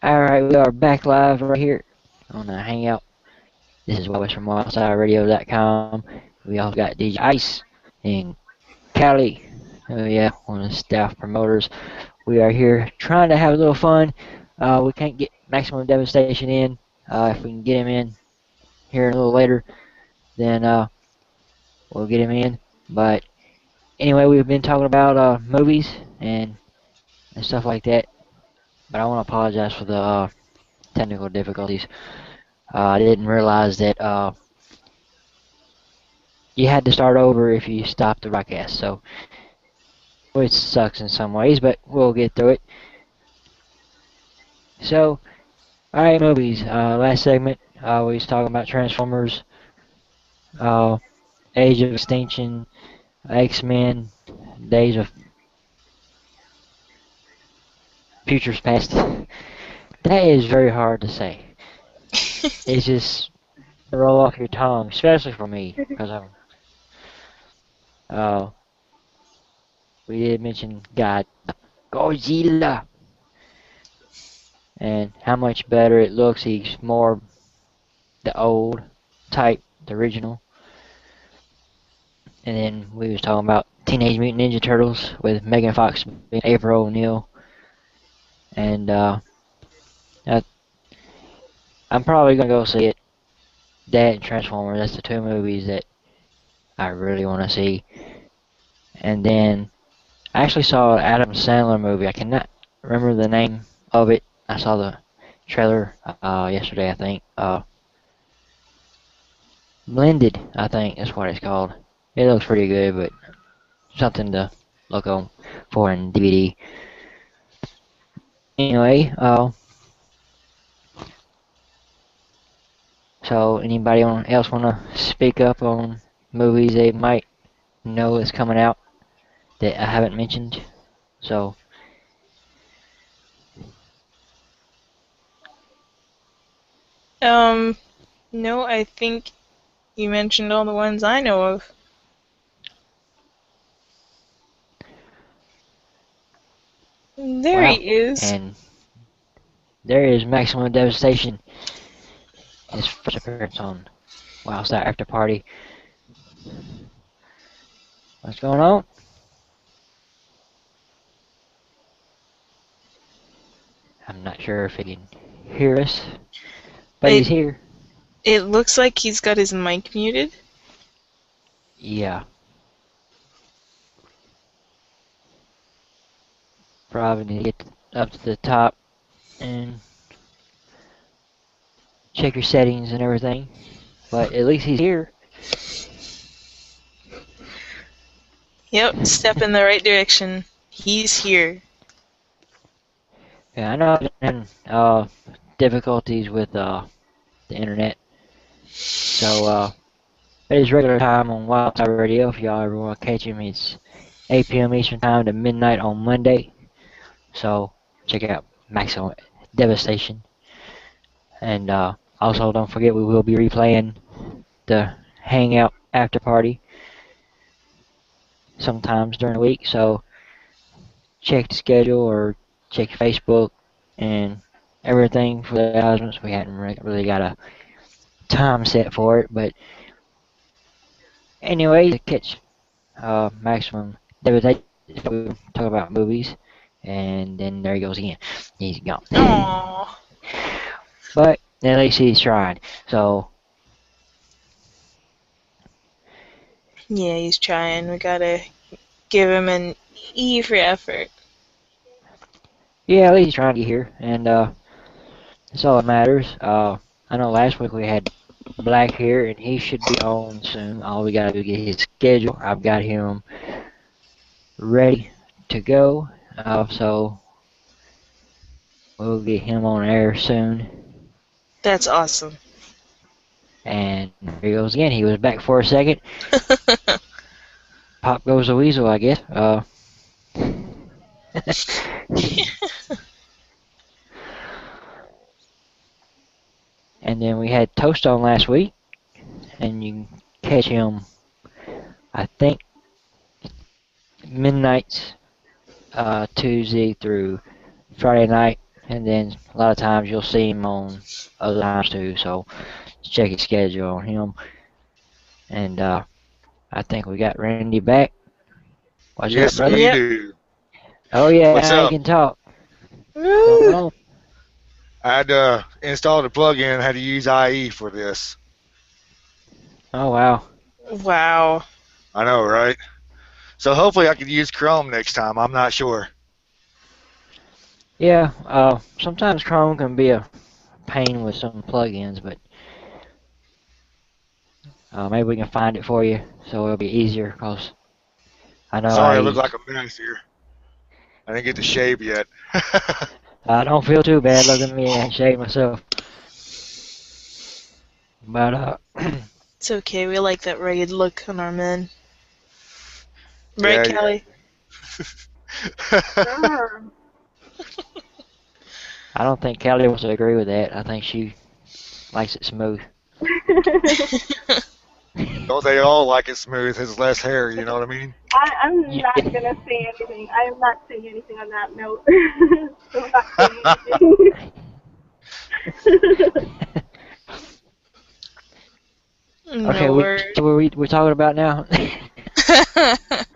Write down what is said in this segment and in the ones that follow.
Alright, we are back live right here on the Hangout. This is Wyldwest from wyldstyle.radio.com. We also got DJ Ice and Callie. Oh yeah, one of the staff promoters. We are here trying to have a little fun. We can't get Maximum Devastation in. If we can get him in here a little later, then we'll get him in. But anyway, we've been talking about movies and stuff like that. But I want to apologize for the technical difficulties. I didn't realize that you had to start over if you stopped the broadcast. So it sucks in some ways, but we'll get through it. So, alright, movies. Last segment, we was talking about Transformers, uh, Age of Extinction, X-Men, Days of Futures Past. That is very hard to say. It's just roll off your tongue, especially for me, because we did mention Godzilla, and how much better it looks. He's more the old type, the original. And then we was talking about Teenage Mutant Ninja Turtles with Megan Fox being April O'Neil. And I'm probably gonna go see it. That and Transformers. That's the two movies that I really want to see. And then I actually saw an Adam Sandler movie. I cannot remember the name of it. I saw the trailer yesterday, I think. Blended, I think that's what it's called. It looks pretty good, but something to look on for in DVD. Anyway, so anybody else want to speak up on movies they might know is coming out that I haven't mentioned? So, No, I think you mentioned all the ones I know of. There wow. he is. And there is Maximum Devastation. His first appearance on wyldstyle After Party. What's going on? I'm not sure if he can hear us, but he's here. It looks like he's got his mic muted. Yeah. Probably need to get up to the top and check your settings and everything. But at least he's here. Yep, step in the right direction. He's here. Yeah, I know I've been having difficulties with the internet. So it is regular time on wyldstyle Radio. If y'all ever want to catch him, it's 8 p.m. Eastern Time to midnight on Monday. So check out Maximum Devastation. And also don't forget we will be replaying the Hangout After Party sometimes during the week. So check the schedule or check Facebook and everything for the announcements. We hadn't really got a time set for it, but anyway, to catch Maximum Devastation, we talk about movies, and then there he goes again. He's gone. Aww. But at least he's trying. So yeah, he's trying. We gotta give him an E for effort. yeah, at least he's trying to get here, and that's all that matters. I know last week we had Black here, and he should be on soon. All we gotta do is get his schedule. I've got him ready to go, so we'll get him on air soon. That's awesome. And there he goes again. He was back for a second. Pop goes the weasel, I guess. And then we had Toast on last week, and you can catch him, I think, midnights Tuesday through Friday night and then a lot of times you'll see him on other times too. So check his schedule on him. And I think we got Randy back. What's up, Yes, brother? we Yep. do. Oh yeah, What's now you up? can talk. What's going Woo! on? I had to install the plugin. Had to use IE for this. Oh wow. Wow. I know, right? So hopefully I could use Chrome next time. I'm not sure. Yeah. Sometimes Chrome can be a pain with some plugins, but maybe we can find it for you so it'll be easier. Cause I know I Sorry, I look used. like a mess here. I didn't get to shave yet. I don't feel too bad. Look at me. I shaved myself. But It's okay. We like that ragged look on our men. Right, Yeah, Callie? yeah. Sure. I don't think Kelly wants to agree with that. I think she likes it smooth. Don't they all like it smooth? His less hair, you know what I mean? I'm Yeah. not gonna say anything. I am not saying anything on that note. So I'm not saying anything. Okay, No word. so we're talking about now.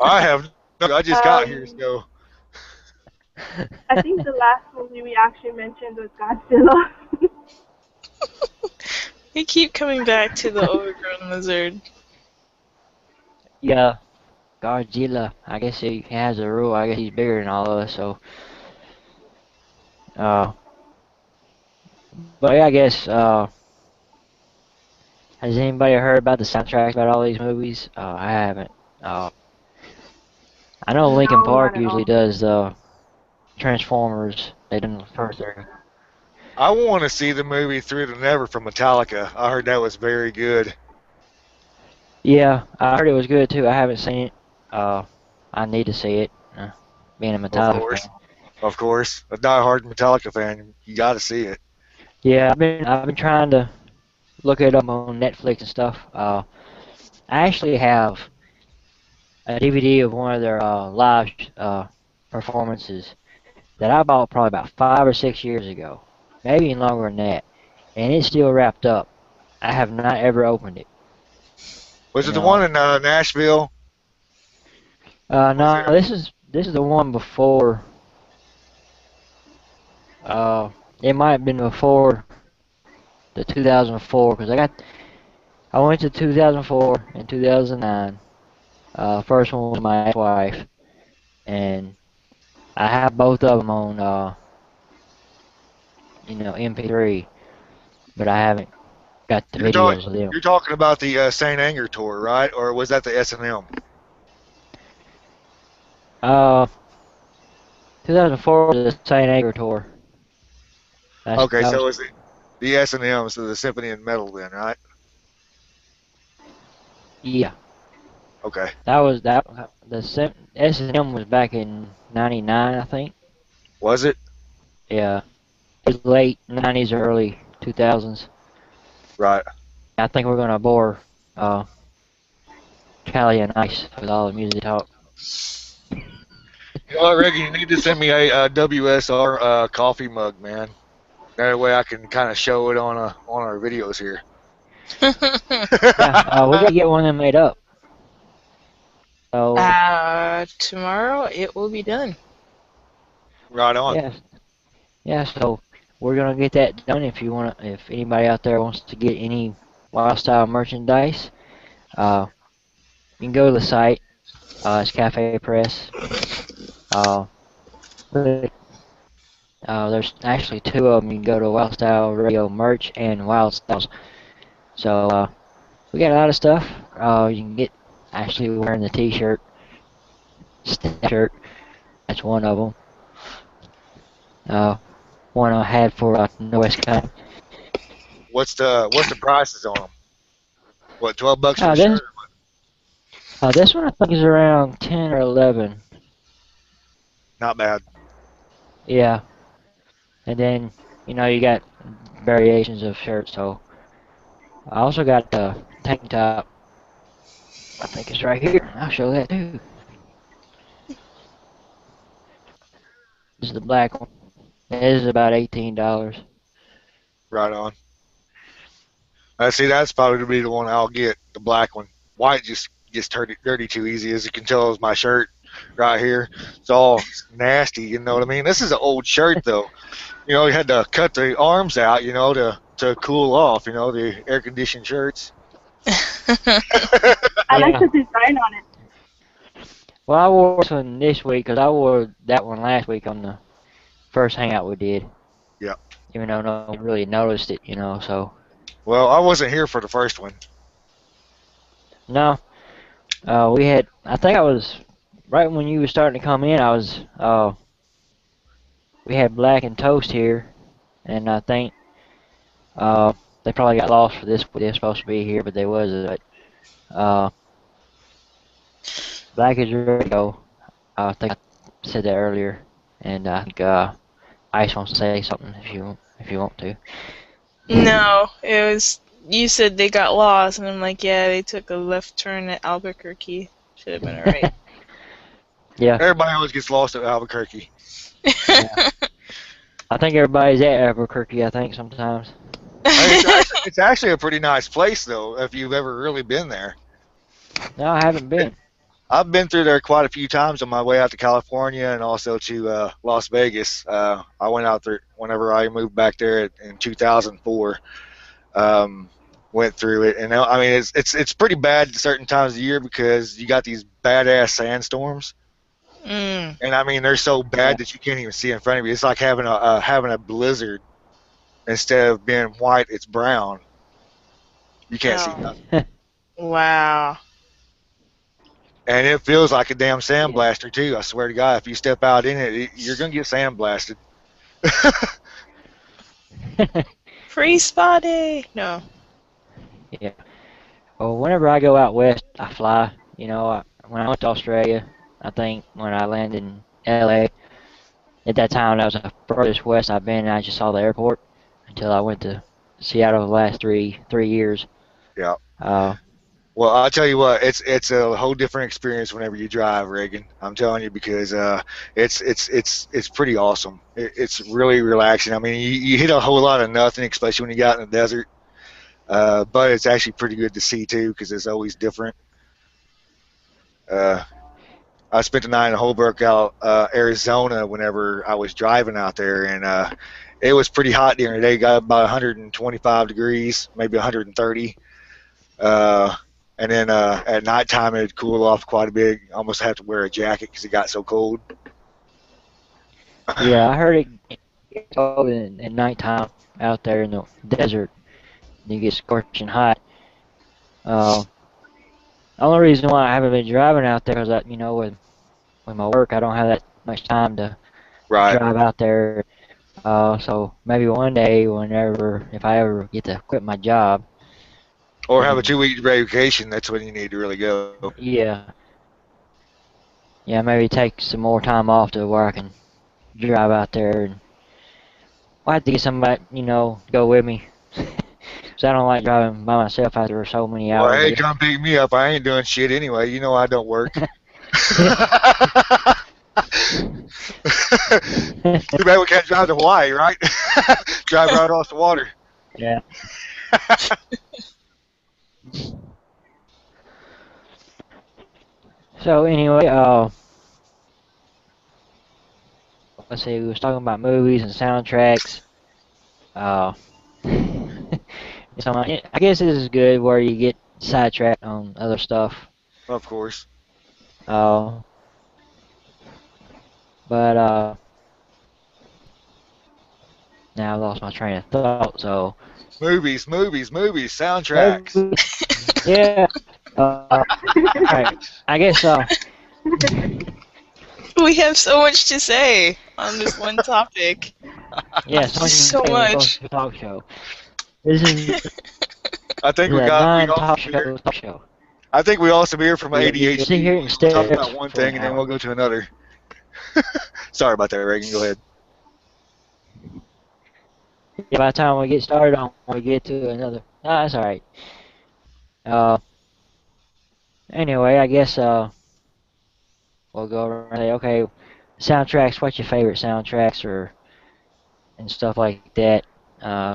I have. I just got here, um, so I think the last movie we actually mentioned was Godzilla. We keep coming back to the overgrown lizard. Yeah, Godzilla. I guess he has a rule. I guess he's bigger than all of us. So, uh, but yeah, I guess has anybody heard about the soundtracks about all these movies? I haven't. Uh, I know Linkin No, Park not at usually all. does Transformers. They done the first three. I want to see the movie Through the Never from Metallica. I heard that was very good. Yeah, I heard it was good too. I haven't seen it. Uh, I need to see it. Being a Of Metallica course, fan. of course. A die-hard Metallica fan, you got to see it. Yeah, I've been trying to look it up on Netflix and stuff. I actually have a DVD of one of their live performances that I bought probably about 5 or 6 years ago, maybe even longer than that, and it's still wrapped up. I have not ever opened it. Was You it the one know, in Nashville? Was no, it? this is the one before. It might have been before the 2004 because I went to 2004 and 2009. First one was my ex-wife, and I have both of them on MP3, but I haven't got the You're talking. videos of them. You're talking about the Saint Anger tour, right? Or was that the S&M? Uh, 2004 was the Saint Anger tour. Okay, That was so is it the S&M, so the Symphony and Metal then, right? yeah. Okay. The S&M was back in '99, I think. Was it? Yeah, it was late '90s, early 2000s. Right. I think we're gonna bore uh Callie and Ice with all the music talk. You know what, Reggie? You need to send me a WSR coffee mug, man. That way I can kind of show it on our videos here. Yeah, we gotta get one of them made up. So Tomorrow it will be done. Right on. yeah, yeah. So we're gonna get that done. If anybody out there wants to get any wild style merchandise, uh, you can go to the site. It's Cafe Press. Uh, click. There's actually two of them. You can go to Wild Style Radio merch and Wild Styles. So we got a lot of stuff. You can get actually wearing the T-shirt, shirt. That's one of them. One I had for Northwest Con. What's the prices on them? What, $12 for Uh, the this shirt? this one I think is around 10 or 11. Not bad. Yeah, and then you got variations of shirts. So I also got the tank top. I think it's right here. I'll show that too. This is the black one. It is about $18. Right on. I see. That's probably to be the one I'll get, the black one. White just gets dirty too easy, as you can tell. Is my shirt right here? It's all nasty. You know what I mean? This is an old shirt though. You know, you had to cut the arms out. You know, to cool off. You know, the air conditioned shirts. I like Yeah. the design on it. Well, I wore this one this week because I wore that one last week on the first hangout we did. Yeah. Even though no one really noticed it, so. Well, I wasn't here for the first one. No. We had, I think I was, right when you were starting to come in, we had Black and Toast here, and I think, they probably got lost for this, they're supposed to be here, but they wasn't. Uh, Black is ready to go. I think I said that earlier, and I think, Ice wants to say something if you want to. No, it was. You said they got lost, and I'm like, yeah, they took a left turn at Albuquerque. Should have been alright. Yeah. Everybody always gets lost at Albuquerque. Yeah. I think everybody's at Albuquerque, I think, sometimes. Hey, it's actually a pretty nice place, though, if you've ever really been there. No, I haven't been. I've been through there quite a few times on my way out to California and also to Las Vegas. I went out there whenever I moved back there in 2004. Went through it, and I mean it's pretty bad at certain times of the year because you got these badass sandstorms, Mm. and I mean they're so bad that you can't even see in front of you. It's like having a blizzard. Instead of being white, it's brown. You can't see Oh. nothing. Wow. And it feels like a damn sandblaster too. I swear to God, if you step out in it, you're gonna get sandblasted. Free spotty. No. Yeah. Well, whenever I go out west, I fly. When I went to Australia, I think when I landed in LA, at that time that was the furthest west I've been, and I just saw the airport until I went to Seattle the last three years. Yeah. Uh, Well, I'll tell you what, it's a whole different experience whenever you drive, Reagan. I'm telling you because it's pretty awesome. It's really relaxing. I mean, you hit a whole lot of nothing, especially when you get out in the desert. But it's actually pretty good to see too because it's always different. I spent the night in Holbrook, Arizona, whenever I was driving out there, and it was pretty hot during the day. Got about 125 degrees, maybe 130. And then at nighttime it'd cool off quite a bit. Almost have to wear a jacket because it got so cold. yeah, I heard it gets cold at nighttime out there in the desert. You get scorching hot. The only reason why I haven't been driving out there is that, with my work, I don't have that much time to Right. drive out there. So maybe one day, if I ever get to quit my job, Or have a 2 week vacation. That's when you need to really go. yeah, maybe take some more time off to where I can drive out there, and I have to get somebody, to go with me. So I don't like driving by myself out there so many Well, hours. hey, come pick me up. I ain't doing shit anyway. You know I don't work. Too bad we can't drive to Hawaii, right? Drive right off the water. Yeah. So anyway, let's see. We was talking about movies and soundtracks. So I guess this is good where you get sidetracked on other stuff. Of course. Uh, but now I lost my train of thought. So Movies, soundtracks. yeah. Alright. I guess We have so much to say on this one topic. yeah. So much. Talk show. This is I think we a got non-talk show. I think we all severe from Yeah, ADHD. you sit here and We'll stare talk about one for thing an and then hour. we'll go to another. Sorry about that, Reagan. Go ahead. Yeah, by the time we get started on, we get to another. That's all right. Anyway, I guess we'll go around and say, okay, soundtracks. What's your favorite soundtracks, or and stuff like that.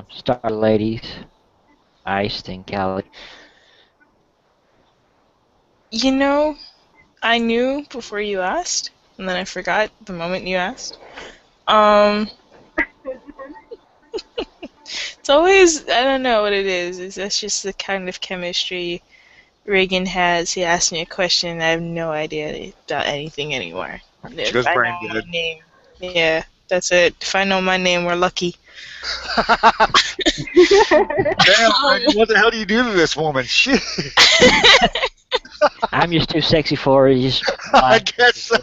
Star Ladies, Iced, and Cali. You know, I knew before you asked, and then I forgot the moment you asked. Um, it's always, I don't know what it is. That's just the kind of chemistry Reagan has. He asks me a question, and I have no idea about anything anymore. She If goes I brain know dead. my name, yeah, that's it. If I know my name, we're lucky. Damn, Reagan, what the hell do you do to this woman? Shit. I'm just too sexy for her. Just I guess so.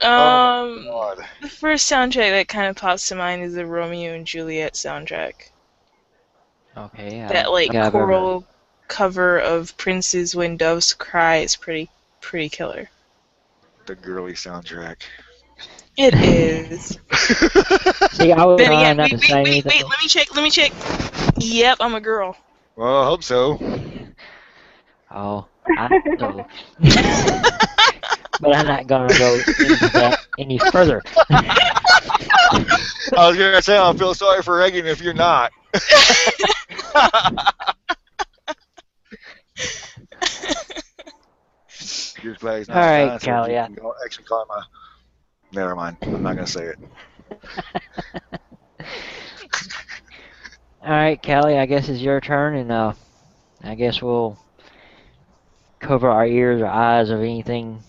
God. The first soundtrack that kind of pops to mind is the Romeo and Juliet soundtrack. Okay. That like I've ever- choral cover of Prince's "When Doves Cry" is pretty killer. The girly soundtrack. It is. See, I was Then trying again, not to say anything. let me check. Yep, I'm a girl. Well, I hope so. Oh, so. But I'm not gonna go into that any further. I was gonna say I feel sorry for Reagan if you're not. You're glad he's not All a right, dinosaur. Callie, You can actually climb a. Never mind. I'm not gonna say it. All right, Callie, I guess it's your turn, and I guess we'll cover our ears or eyes of anything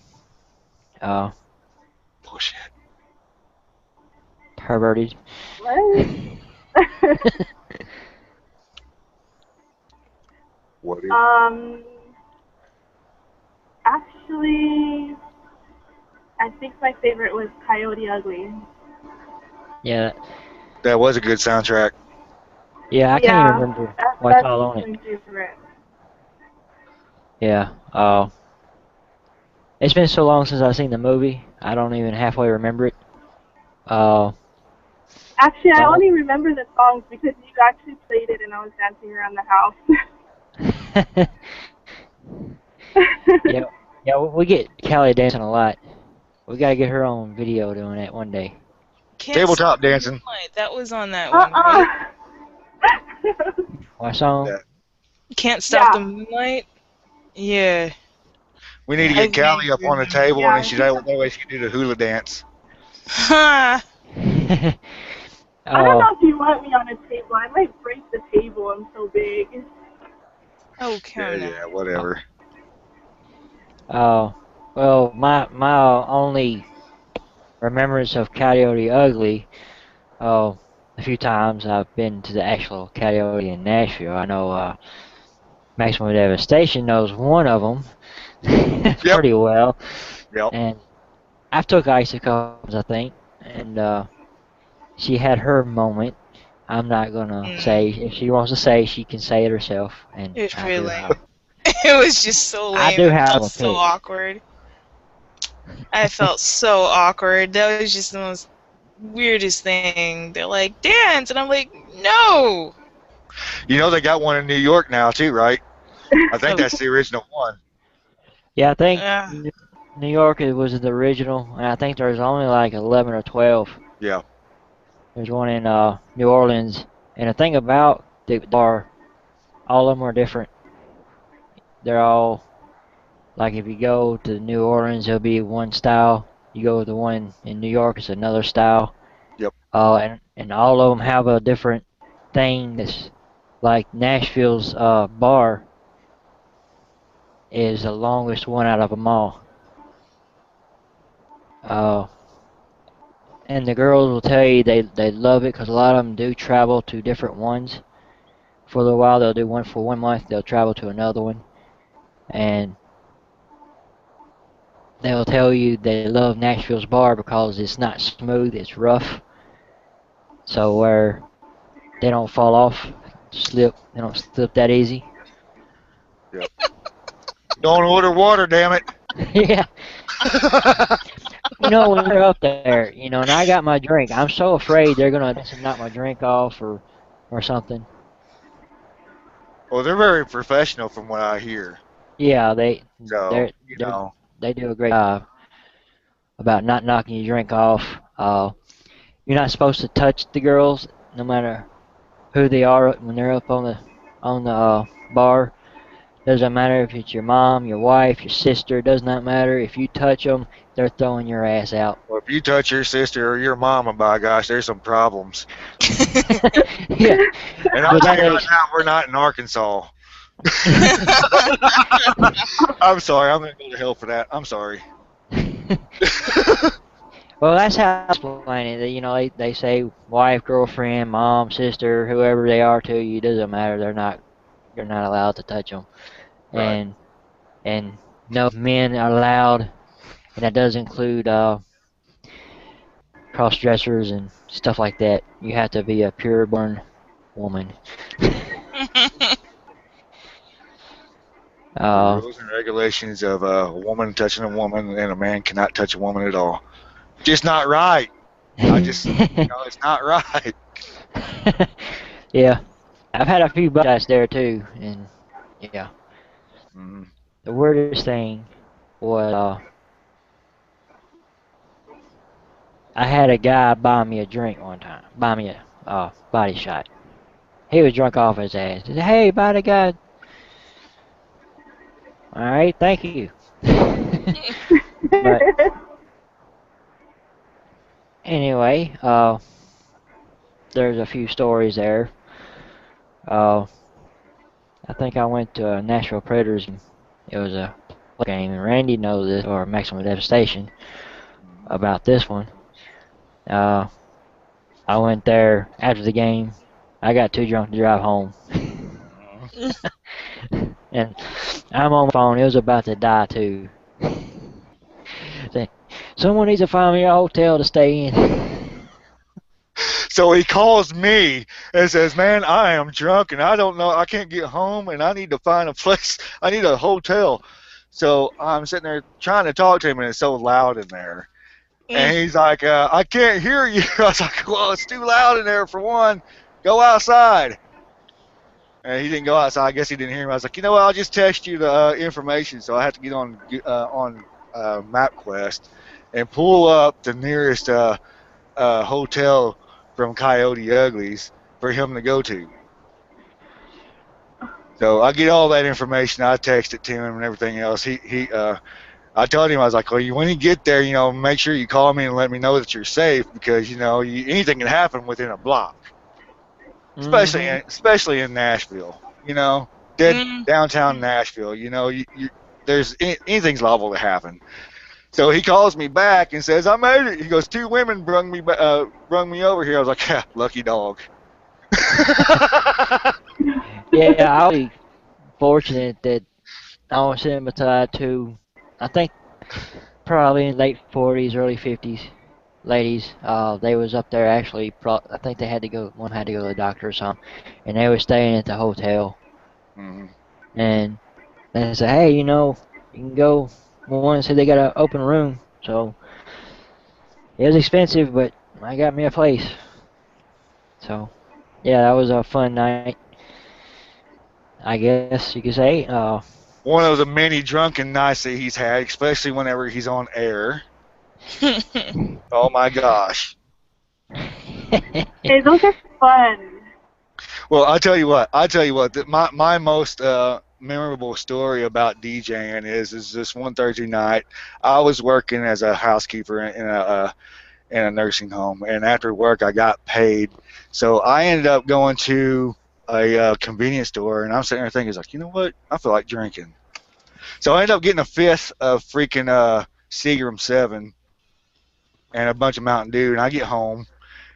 Bullshit. perverted. What? What is? Actually, I think my favorite was Coyote Ugly. Yeah, That was a good soundtrack. yeah, I can't even remember what's That's all on it. my favorite. Yeah, it's been so long since I've seen the movie, I don't even halfway remember it. Actually, I Well- only remember the songs because you actually played it and I was dancing around the house. yeah, yeah, we get Callie dancing a lot. We gotta get her on video doing that one day. Can't Tabletop Stop the dancing. Moonlight. That was on that one, right? What song? Yeah. Can't Stop the Yeah. Moonlight. Yeah. We need to I get Callie up on the table Yeah. and that way she can do the hula dance. Ha! I don't Oh, know if you want me on a table. I might break the table. I'm so big. Oh, Yeah, come on. yeah, whatever. well, my only remembrance of Coyote Ugly, oh, a few times I've been to the actual Coyote in Nashville. I know Maximum Devastation knows one of them pretty well, Yep. and I've took Ice a couple times, I think, and she had her moment. I'm not gonna say if she wants to say she can say it herself, and It was I pretty do lame. have It was just so lame. I do It have felt a so pick. awkward. I felt so awkward. That was just the most weirdest thing. They're like, dance! And I'm like, no! You know they got one in New York now too, right? I think that's the original one. Yeah, I think Uh, New York was the original, and I think there's only like 11 or 12. Yeah. There's one in New Orleans, and the thing about the bar, all of them are different. They're all like if you go to New Orleans, there'll be one style. You go to the one in New York, it's another style. Yep. And all of them have a different thing. That's like Nashville's bar is the longest one out of them all. And the girls will tell you they love it because a lot of them do travel to different ones. For a little while, they'll do one for 1 month, they'll travel to another one, and they'll tell you they love Nashville's bar because it's not smooth, it's rough. So where they don't fall off, they don't slip that easy. Yep. Don't order water, damn it. Yeah. When they're up there, and I got my drink, I'm so afraid they're gonna knock my drink off or something. Well, they're very professional from what I hear. Yeah, So, they do a great job. about not knocking your drink off. You're not supposed to touch the girls, no matter who they are when they're up on the bar. Doesn't matter if it's your mom, your wife, your sister. Does not matter. If you touch them, they're throwing your ass out. Well, if you touch your sister or your mama, by gosh, there's some problems. Yeah, And I'll but tell that you right is. now, we're not in Arkansas. I'm sorry. I'm going to go to hell for that. I'm sorry. Well, that's how I explain it. You know, they say wife, girlfriend, mom, sister, whoever they are to you, doesn't matter. You're not allowed to touch them. Right. And no men are allowed, and that does include cross dressers and stuff like that. You have to be a pure born woman. The rules and regulations of a woman touching a woman and a man cannot touch a woman at all. Just not right. It's not right. Yeah, I've had a few buddies there too, and yeah, Mm-hmm. the weirdest thing was I had a guy buy me a drink one time, buy me a body shot. He was drunk off his ass. He said, "Hey, buy the guy." All right, thank you. But anyway, there's a few stories there. I think I went to a Nashville Predators game. It was a game, and Randy knows this, or Maximum Devastation, about this one. I went there after the game. I got too drunk to drive home. And I'm on my phone. It was about to die, too. Say, someone needs to find me a hotel to stay in. So he calls me and says, "Man, I am drunk and I don't know. I can't get home and I need to find a place. I need a hotel." So I'm sitting there trying to talk to him and it's so loud in there. And he's like, "I can't hear you." I was like, "Well, it's too loud in there for one. Go outside." And he didn't go outside. I guess he didn't hear me. I was like, "You know what? I'll just text you the information." So I have to get on MapQuest and pull up the nearest hotel from Coyote Ugly's for him to go to. So I get all that information. I text it to him and everything else. I told him, I was like, "Well, when you get there, make sure you call me and let me know that you're safe because anything can happen within a block, especially in Nashville. Dead downtown Nashville. There's anything's liable to happen." So he calls me back and says, "I made it." He goes, "Two women brung me over here." I was like, "Ha, lucky dog." Yeah, I was fortunate that I was sitting beside two, I think probably in late 40s, early 50s ladies. They was up there actually. I think they had to go. One had to go to the doctor or something, and they were staying at the hotel. Mm-hmm. And they said, "Hey, you can go." One said they got an open room, so it was expensive, but I got me a place. So yeah, that was a fun night, I guess you could say. One of the many drunken nights that he's had, especially whenever he's on air. Oh my gosh. Hey, those are fun. Well, I tell you what. My most memorable story about DJing is this one Thursday night. I was working as a housekeeper in a nursing home, and after work I got paid. So I ended up going to a convenience store, and I'm sitting there thinking, like, you know what? I feel like drinking. So I ended up getting a fifth of freaking Seagram 7 and a bunch of Mountain Dew, and I get home,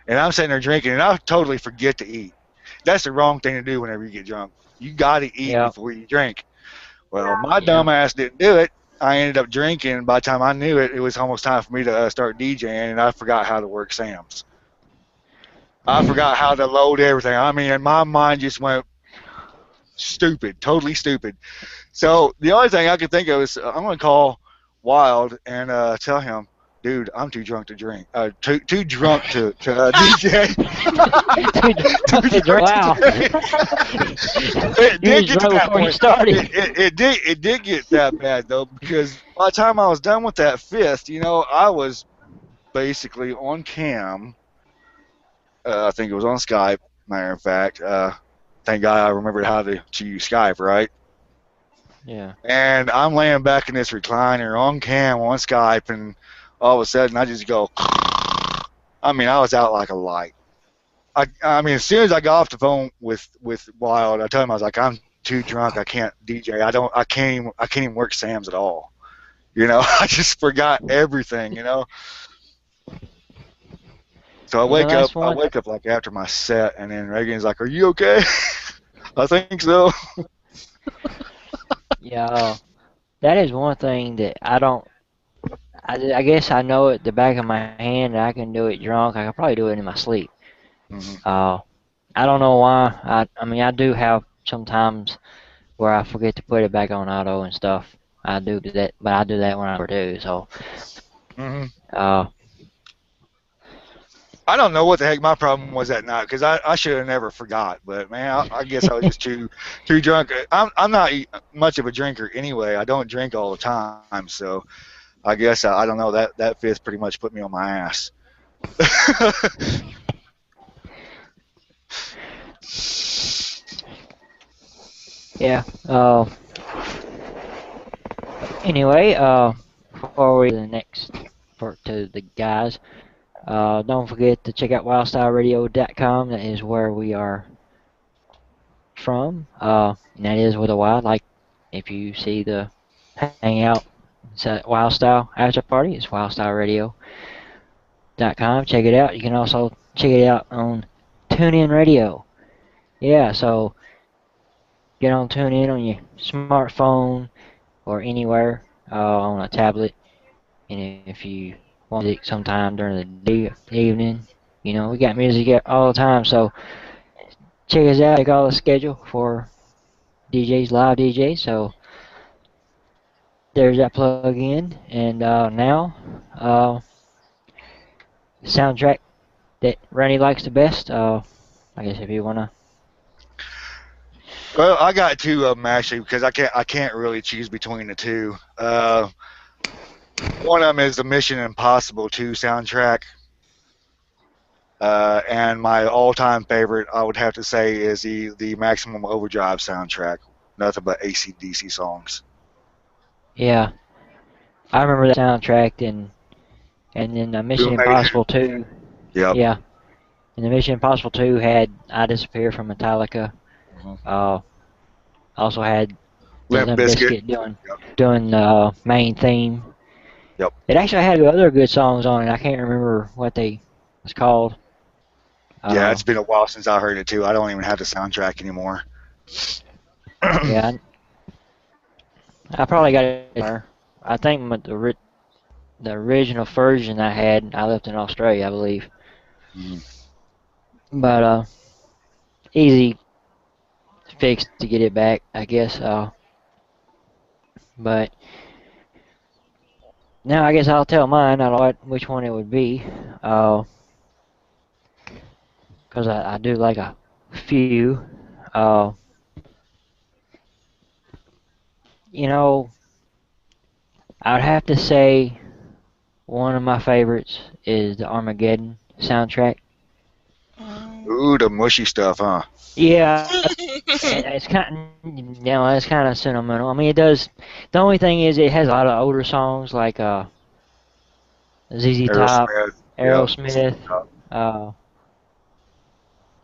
and I'm sitting there drinking, and I totally forget to eat. That's the wrong thing to do whenever you get drunk. You got to eat before you drink. Well, my dumb ass didn't do it. I ended up drinking. By the time I knew it, it was almost time for me to start DJing, and I forgot how to work Sam's. I forgot how to load everything. I mean, my mind just went stupid, totally stupid. So the only thing I could think of is I'm going to call Wild and tell him, dude, I'm too drunk to drink. Too drunk to DJ. Too drunk Wow. to drink. It You did was get to drunk that before you point. started. It did get that bad though, because by the time I was done with that fifth, I was basically on cam. I think it was on Skype. Matter of fact, thank God I remembered how to use Skype, right? Yeah. And I'm laying back in this recliner on cam on Skype, and all of a sudden I just go. I mean, I was out like a light. I mean, as soon as I got off the phone with Wild, I told him I was like, I'm too drunk. I can't DJ. I can't even work Sam's at all. I just forgot everything. So I wake up. That's I one. wake up like after my set, and then Reagan's like, "Are you okay?" I think so. Yeah. That is one thing that I don't. I guess I know at the back of my hand that I can do it drunk. I can probably do it in my sleep. Mm-hmm. I don't know why. I mean, I do have sometimes where I forget to put it back on auto and stuff. I do that, but I do that when I do. So, Mm-hmm. uh, I don't know what the heck my problem was that night, because I should have never forgot. But man, I guess I was just too drunk. I'm not much of a drinker anyway. I don't drink all the time, so I guess I don't know, that fifth pretty much put me on my ass. yeah. Anyway, before we to the next part to the guys, don't forget to check out wyldstyleradio.com. That is where we are from. And that is with a Y. Like if you see the hangout, it's at Wildstyle After Party. It's wyldstyleradio.com. Check it out. You can also check it out on TuneIn Radio. Yeah, so get on TuneIn on your smartphone or anywhere on a tablet. And if you want music sometime during the day, evening, we got music all the time. So check us out. Check all the schedule for DJs, live DJs. So there's that plug in. And now, soundtrack that Randy likes the best. I guess if you wanna. Well, I got two of them actually, because I can't really choose between the two. One of them is the Mission Impossible 2 soundtrack, and my all-time favorite, I would have to say, is the Maximum Overdrive soundtrack. Nothing but AC/DC songs. Yeah, I remember that soundtrack and then Mission Impossible 2. Yep. Yeah, and the Mission Impossible 2 had "I Disappear" from Metallica. Mm-hmm. Also had Limp Bizkit doing the main theme. Yep. It actually had other good songs on it. I can't remember what they was called. Yeah, it's been a while since I heard it too. I don't even have the soundtrack anymore. Yeah, I probably got it there. I think the original version I had, I left in Australia, I believe. But easy fix to get it back, I guess. But now I guess I'll tell mine. I don't know which one it would be, because I do like a few. I would have to say one of my favorites is the Armageddon soundtrack. Ooh, the mushy stuff, huh? Yeah, it's kind of sentimental. I mean, it does. The only thing is, it has a lot of older songs like ZZ Top, Aerosmith,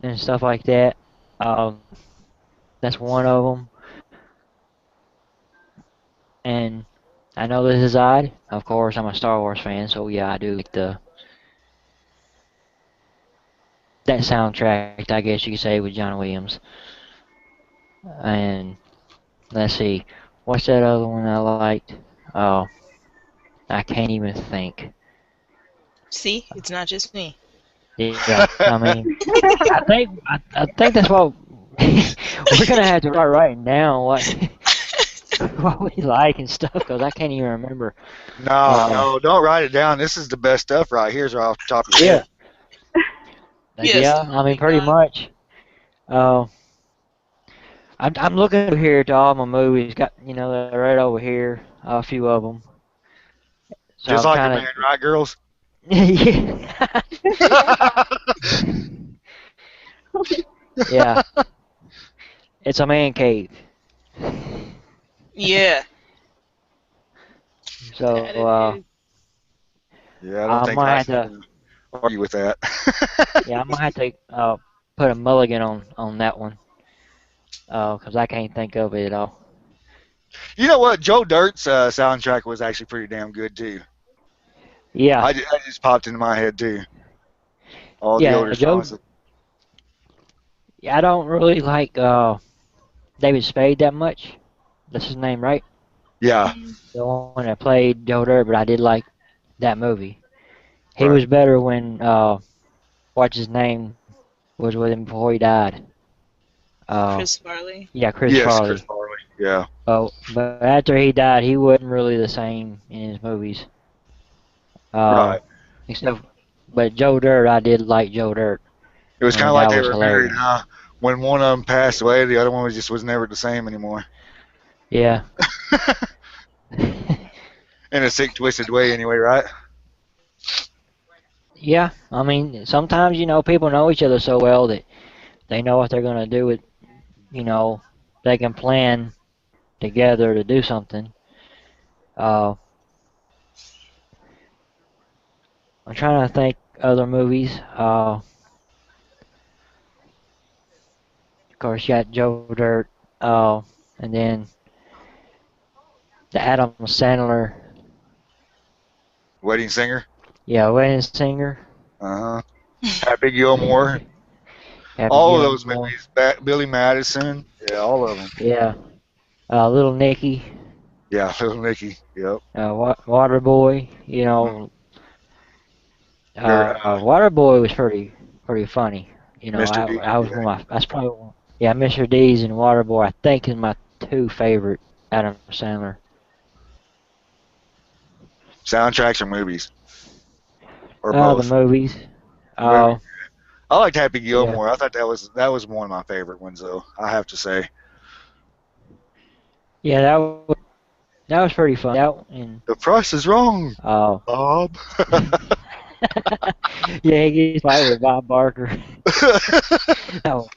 and stuff like that. That's one of them. And I know this is odd. Of course, I'm a Star Wars fan, so yeah, I do like that soundtrack, I guess you could say, with John Williams. And let's see, what's that other one I liked? Oh, I can't even think. See, it's not just me. Yeah, I mean, I think that's what we're gonna have to start writing down. What? what we like and stuff, because I can't even remember. No, don't write it down. This is the best stuff right here. Is right off the top of your Yeah. head. Yes, Yeah, I mean, pretty much. Uh, I'm looking over here to all my movies. Got they're right over here. A few of them. So Just I'm like a trying man, right, girls? to. Yeah. Yeah. It's a man cave. Yeah. So That it is. Yeah, I don't I think might I have to. can argue with that. Yeah, I might have to put a mulligan on that one. 'Cause I can't think of it at all. You know what? Joe Dirt's soundtrack was actually pretty damn good too. Yeah. I just popped into my head too. All the Yeah, older Joe. songs. Yeah, I don't really like David Spade that much. That's his name, right? Yeah, The one that played Joe Dirt, but I did like that movie. He right. was better when what's his name was with him before he died. Uh, Chris Farley. yeah, Chris Yes, Chris Farley. Farley. Yeah, But after he died, he wasn't really the same in his movies. Uh, right. except, but Joe Dirt, I did like Joe Dirt. It was I kind mean, of like that they was were married, hilarious. huh? When one of them passed away, the other one was never the same anymore. Yeah. In a sick, twisted way, anyway, right? Yeah, I mean, sometimes people know each other so well that they know what they're gonna do with you know they can plan together to do something. Uh, I'm trying to think other movies. Of course, you got Joe Dirt, and then the Adam Sandler, Wedding Singer. yeah, Wedding Singer, Uh huh. Happy Gilmore. Happy All of those Gilmore, movies. Billy Madison. Yeah, all of them. yeah, Little Nicky, Yeah, Little Nicky. Yep. Waterboy. Or Waterboy was pretty funny. Mr. D. I was Yeah. one of my that's probably one. Yeah, Mr. D's and Waterboy I think is my two favorite Adam Sandler. Soundtracks or movies or The both. movies. Movie. Uh, I liked Happy yeah, Gilmore. I thought that was one of my favorite ones, though. I have to say. yeah, that was pretty fun. That and The price is wrong, uh, Bob. yeah, he gets fight with Bob Barker. Oh,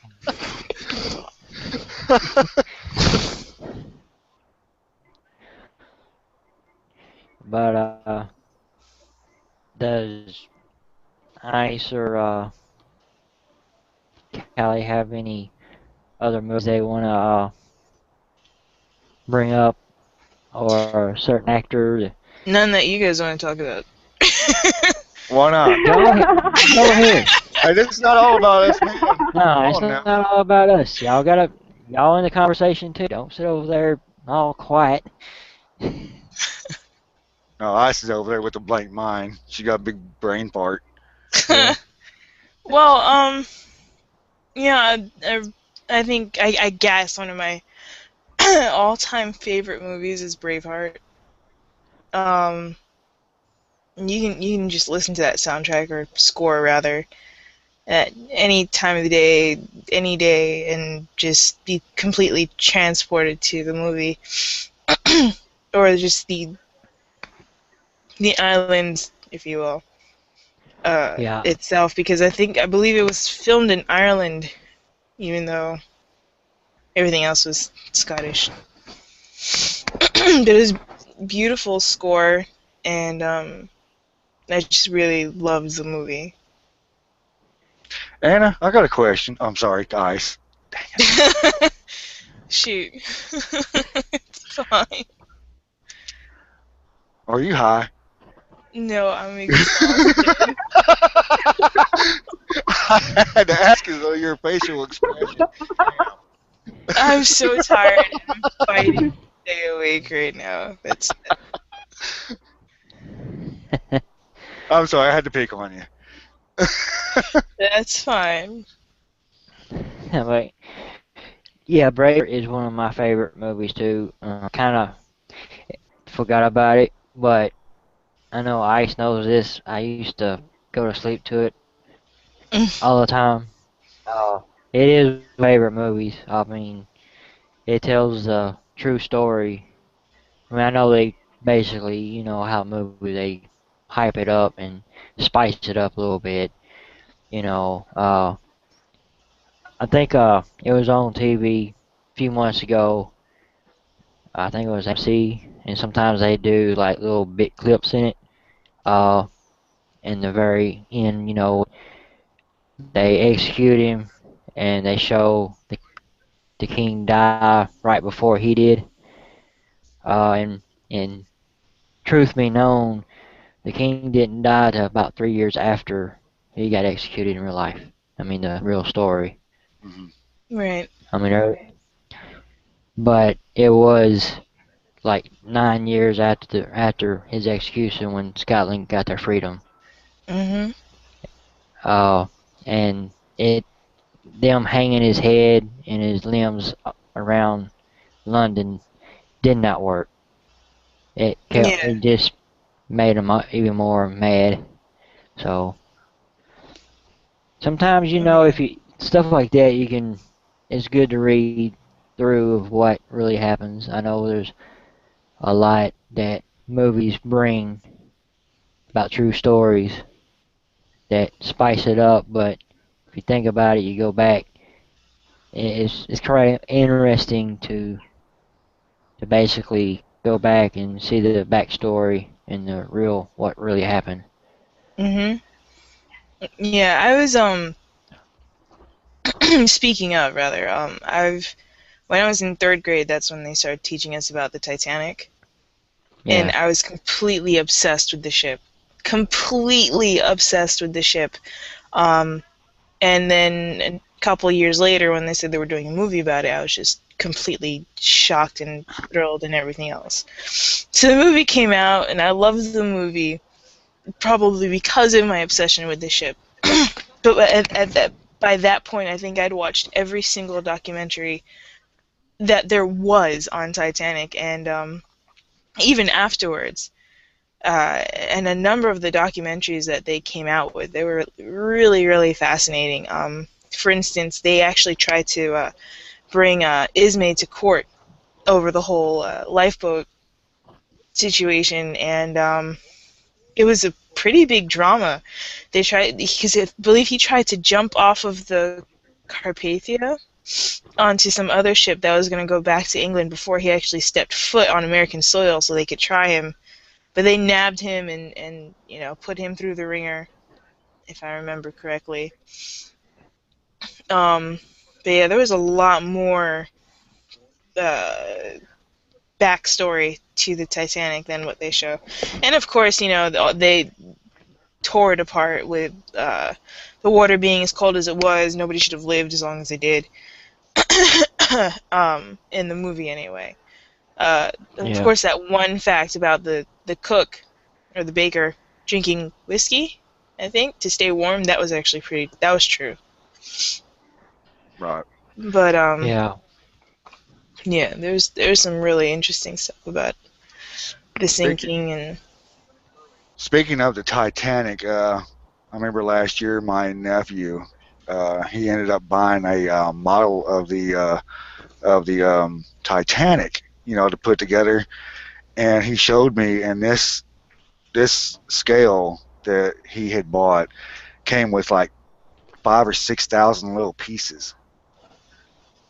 but does Ice or Callie have any other movies they want to bring up, or a certain actor? None that you guys want to talk about. Why not? Go ahead. Hey, this is not all about us, man. No, it's Come on now. not all about us. Y'all in the conversation too. Don't sit over there all quiet. No, Ice is over there with a blank mind. She got a big brain fart. Yeah. Well, yeah, I think I guess one of my all-time favorite movies is Braveheart. You can just listen to that soundtrack or score rather at any time of the day, any day, and just be completely transported to the movie, or just the island, if you will, Yeah. itself. Because I believe it was filmed in Ireland, even though everything else was Scottish. But it was beautiful score, and I just really loved the movie. Anna, I got a question. I'm sorry, Ice. Shoot. It's fine. Are you high? No, I'm exhausted. I had to ask you though your facial expression. I'm so tired. I'm fighting to stay awake right now. I'm sorry, I had to pick on you. That's fine. But Yeah, Braver is one of my favorite movies too. Kind of forgot about it, but I know Ice knows this. I used to go to sleep to it all the time. Uh, it is one of my favorite movies. I mean, it tells the true story. I mean, I know they basically, you know, how movies they hype it up and spice it up a little bit. You know, I think it was on TV a few months ago. I think it was MC, and sometimes they do like little bit clips in it. Uh, in the very end, you know, they execute him, and they show the king die right before he did. And truth be known, the king didn't die till about 3 years after he got executed in real life. I mean, the real story. Hmm. Right. I mean, but it was like 9 years after his execution when Scotland got their freedom. Mhm. Uh, and it them hanging his head and his limbs around London did not work. Yeah. It just made him even more mad. So sometimes, you know, if Yeah. you stuff like that, you can. It's good to read through of what really happens. I know there's a lot that movies bring about true stories that spice it up, but if you think about it, you go back. It's quite interesting to basically go back and see the backstory and the real what really happened. Mhm. Yeah, I was speaking of rather, I've when I was in third grade, that's when they started teaching us about the Titanic, and Yeah, I was completely obsessed with the ship. Completely obsessed with the ship. Um, and then a couple of years later, when they said they were doing a movie about it, I was just completely shocked and thrilled and everything else. So the movie came out, and I loved the movie probably because of my obsession with the ship. But by that point, I think I'd watched every single documentary that there was on Titanic, and even afterwards. And a number of the documentaries that they came out with, they were really, really fascinating. For instance, they actually tried to bring Ismay to court over the whole lifeboat situation, and it was a pretty big drama. They tried because I believe he tried to jump off of the Carpathia onto some other ship that was going to go back to England before he actually stepped foot on American soil, so they could try him. But they nabbed him and put him through the ringer, if I remember correctly. Um, but yeah, there was a lot more uh, backstory to the Titanic than what they show. And of course, they tore it apart with the water being as cold as it was. Nobody should have lived as long as they did. In the movie, anyway. Of yeah, course, that one fact about the cook or the baker drinking whiskey, I think, to stay warm, that was actually that was true. Right. But yeah. yeah, there's some really interesting stuff about the Speaking sinking and speaking of the Titanic, I remember last year my nephew, he ended up buying a model of the Titanic, to put together, and he showed me, and this scale that he had bought came with like 5 or 6 thousand little pieces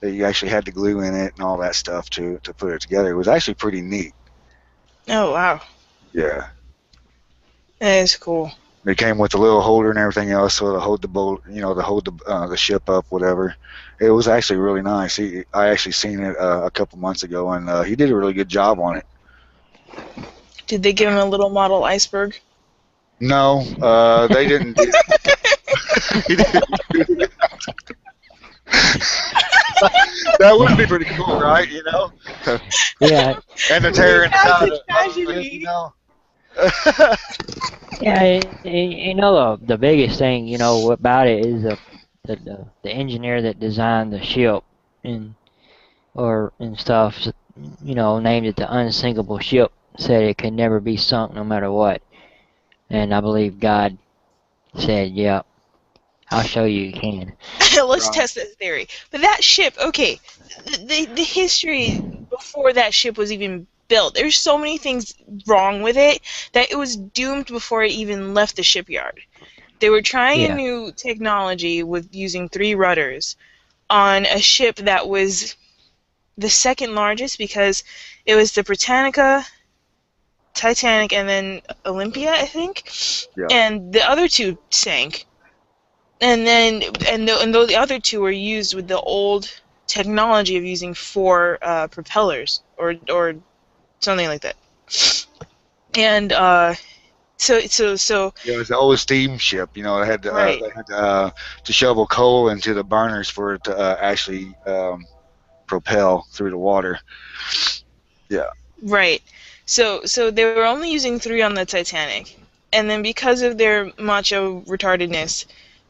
that you actually had to glue in it and all that stuff to put it together. It was actually pretty neat. oh wow, Yeah. that is cool. It came with a little holder and everything else, so to hold the boat, to hold the ship up, whatever. It was actually really nice. I actually seen it a couple months ago, and he did a really good job on it. Did they give him a little model iceberg? No, they didn't. He didn't do that. That would be pretty cool, right? Yeah, And the tearing That's out a of tragedy. yeah. You know the biggest thing you know about it is the engineer that designed the ship, and or and stuff, named it the unsinkable ship, said it could never be sunk no matter what. And I believe God said, "Yep, I'll show you can." Let's Right. test that theory. But that ship, okay, the history before that ship was even built, there's so many things wrong with it that it was doomed before it even left the shipyard. They were trying a Yeah, new technology with using 3 rudders on a ship that was the second largest because it was the Britannica, Titanic, and then Olympia, I think. Yeah. And the other 2 sank. And the other 2 were used with the old technology of using 4 propellers or something like that. And so Yeah, it was the old steamship. right. They had to shovel coal into the burners for it to actually propel through the water. Yeah. Right. So they were only using 3 on the Titanic. And then because of their macho retardedness,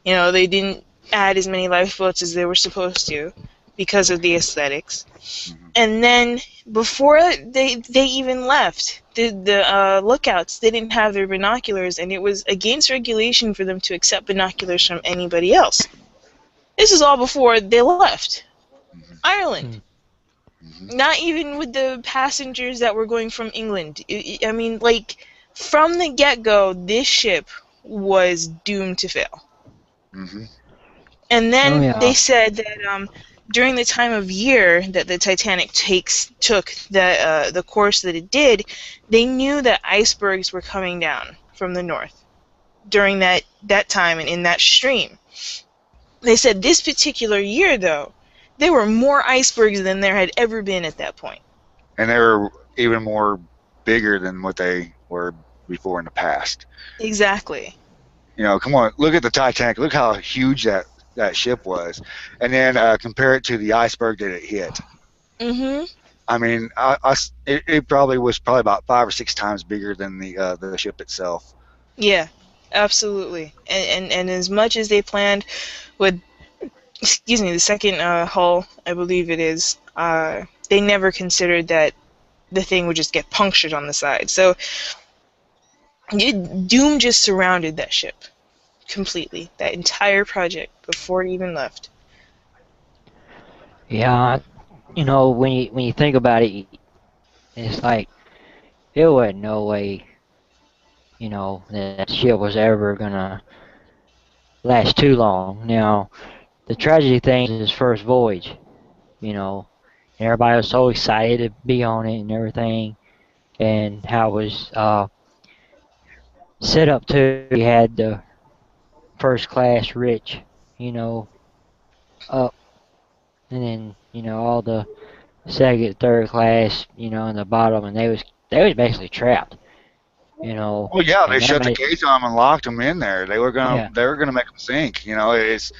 they didn't add as many lifeboats as they were supposed to because of the aesthetics. Mhm. And then before they even left, the lookouts didn't have their binoculars, and it was against regulation for them to accept binoculars from anybody else. This is all before they left Mhm. Ireland. Mhm. Not even with the passengers that were going from England. I mean, like, from the get-go, this ship was doomed to fail. Mhm. And oh then yeah, they said that during the time of year that the Titanic took the course that it did, they knew that icebergs were coming down from the north during that time and in that stream. They said this particular year, though, there were more icebergs than there had ever been at that point. And they were even more bigger than what they were before in the past. Exactly. Come on, look at the Titanic. Look how huge that ship was, and then compare it to the iceberg that it hit. Mm-hmm. I mean, it probably was about 5 or 6 times bigger than the ship itself. Yeah, absolutely. And as much as they planned with, excuse me, the second hull, I believe it is, they never considered that the thing would just get punctured on the side. So Doom just surrounded that ship completely, that entire project before it even left. yeah. When you think about it, it's like there was no way, that ship was ever gonna last too long. Now, the tragedy thing is his first voyage. You know, and everybody was so excited to be on it and everything, and how it was set up too. You had the first class rich, you know, up, and then all the second, third class, in the bottom, and they was basically trapped, Well, yeah, they and that shut the made gates on them and locked them in there. yeah, They were gonna make them sink. It's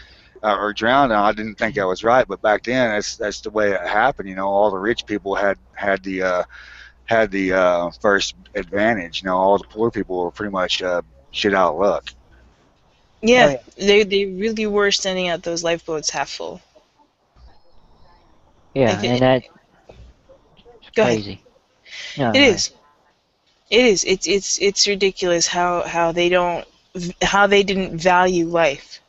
or drown. I didn't think that was right, but back then that's the way it happened. All the rich people had the first advantage. All the poor people were pretty much shit out of luck. oh Yeah, yeah, they really were sending out those lifeboats half full. yeah, Like, and that's go ahead. crazy. No, It no, is. It is. It's ridiculous how they didn't value life.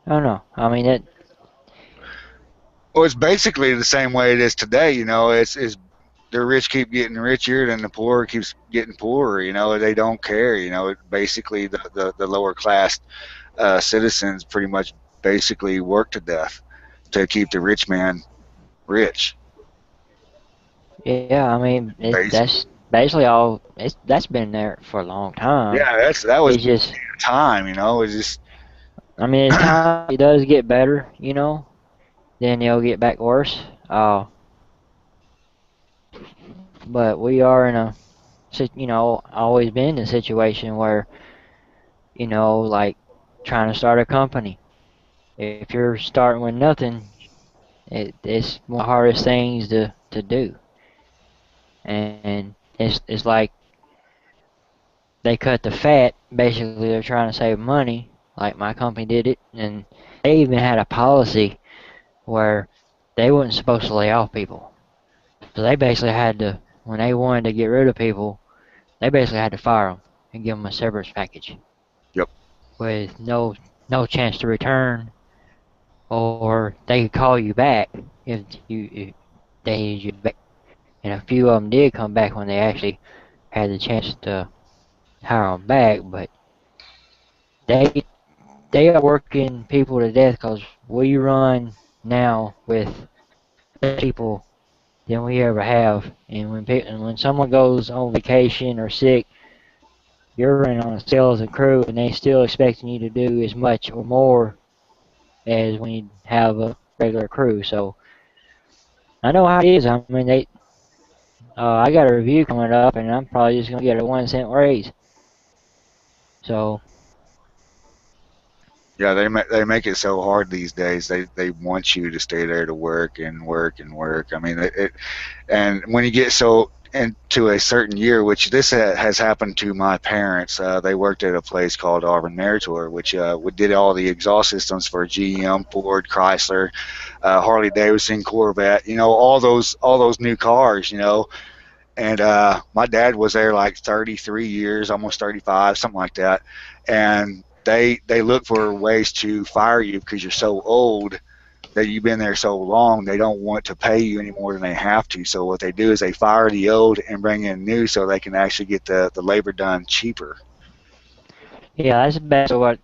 no, no. I mean it. Well, it's basically the same way it is today. It's the rich keep getting richer and the poor keeps getting poorer. They don't care. Basically the lower class citizens pretty much basically work to death to keep the rich man rich. Yeah, I mean that's Basically, basically all. That's been there for a long time. yeah, that was It's just, time. It's just I mean, as time it does get better, then it'll get back worse. But we are in a, always been in a situation where, like trying to start a company. If you're starting with nothing, it's one of the hardest things to do. And it's like they cut the fat. Basically, they're trying to save money, like my company did it, and they even had a policy where they weren't supposed to lay off people. So they basically had to, when they wanted to get rid of people, they basically had to fire them and give them a severance package. Yep. With no chance to return, or they could call you back if they needed you back. And a few of them did come back when they actually had the chance to hire them back, but they they are working people to death because we run now with less people than we ever have. And when someone goes on vacation or sick, you're running on a skeleton crew, and they still expecting you to do as much or more as when you have a regular crew. So I know how it is. I mean, I got a review coming up, and I'm probably just gonna get a 1 cent raise. So Yeah, they make it so hard these days. They want you to stay there to work and work and work. I mean, and when you get so into a certain year, which this has happened to my parents, they worked at a place called Auburn Meritor, which did all the exhaust systems for GM, Ford, Chrysler, Harley Davidson, Corvette, all those new cars, And my dad was there like 33 years, almost 35, something like that. And they look for ways to fire you because you're so old that you've been there so long. They don't want to pay you any more than they have to. So what they do is they fire the old and bring in new so they can actually get the labor done cheaper. yeah, that's basically what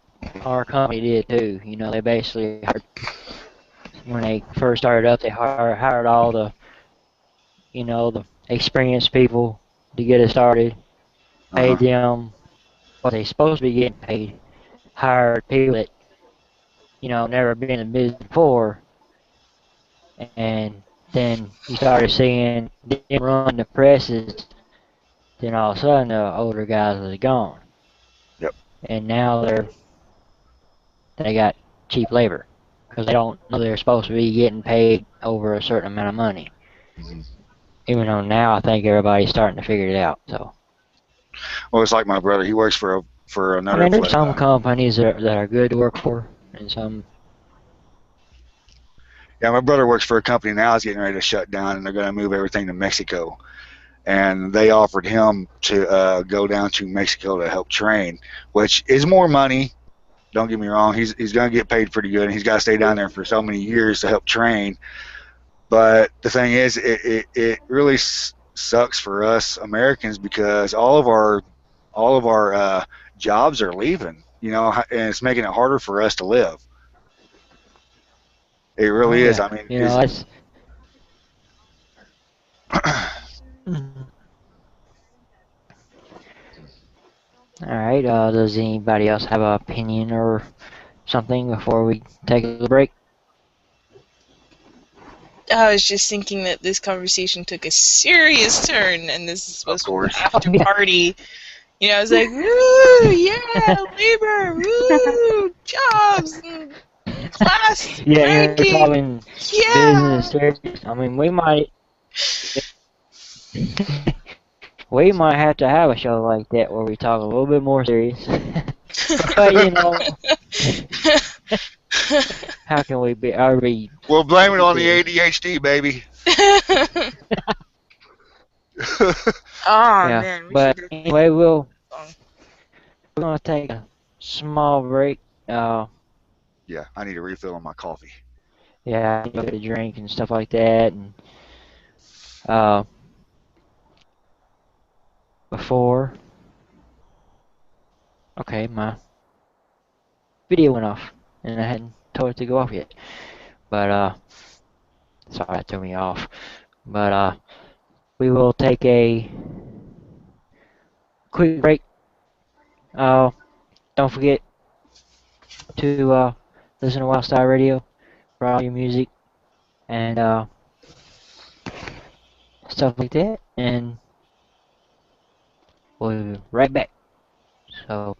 our company did too. They basically when they first started up, they hired all the experienced people to get it started, paid Uh-huh. them what they supposed to be getting paid, hired people that never been in the business before, and then you started seeing them run the presses. Then all of a sudden, the older guys was gone, Yep. and now they got cheap labor because they don't know they're supposed to be getting paid over a certain amount of money. Hmm. Even though now I think everybody's starting to figure it out. So Well, it's like my brother. He works for I another mean, there's some companies that are good to work for, and some. yeah, my brother works for a company now. Is getting ready to shut down, and they're going to move everything to Mexico. And they offered him to go down to Mexico to help train, which is more money. Don't get me wrong; he's going to get paid pretty good, and he's got to stay down there for so many years to help train. But the thing is, it really sucks for us Americans because all of our jobs are leaving, and it's making it harder for us to live. It really Oh is. yeah, I mean, is that's. All right. Does anybody else have an opinion or something before we take a break? I was just thinking that this conversation took a serious turn, and this is of supposed to be course. the after party. I was like, woo, yeah, labor, woo, jobs, and class Yeah, you're ranking, talking business yeah. serious. I mean, we might have to have a show like that where we talk a little bit more serious. But how can we be? Are we? We'll blame it on the ADHD, baby. Oh Yeah. man, we should But definitely anyway, song. we're gonna take a small break. Yeah, I need a refill on my coffee. Yeah, get a drink and stuff like that, and uh, before. Okay, my video went off, and I hadn't told it to go off yet. But sorry, that threw me off. But we will take a quick break. Uh, don't forget to listen to wyldstyle Radio for all your music and stuff like that, and we'll be right back. So.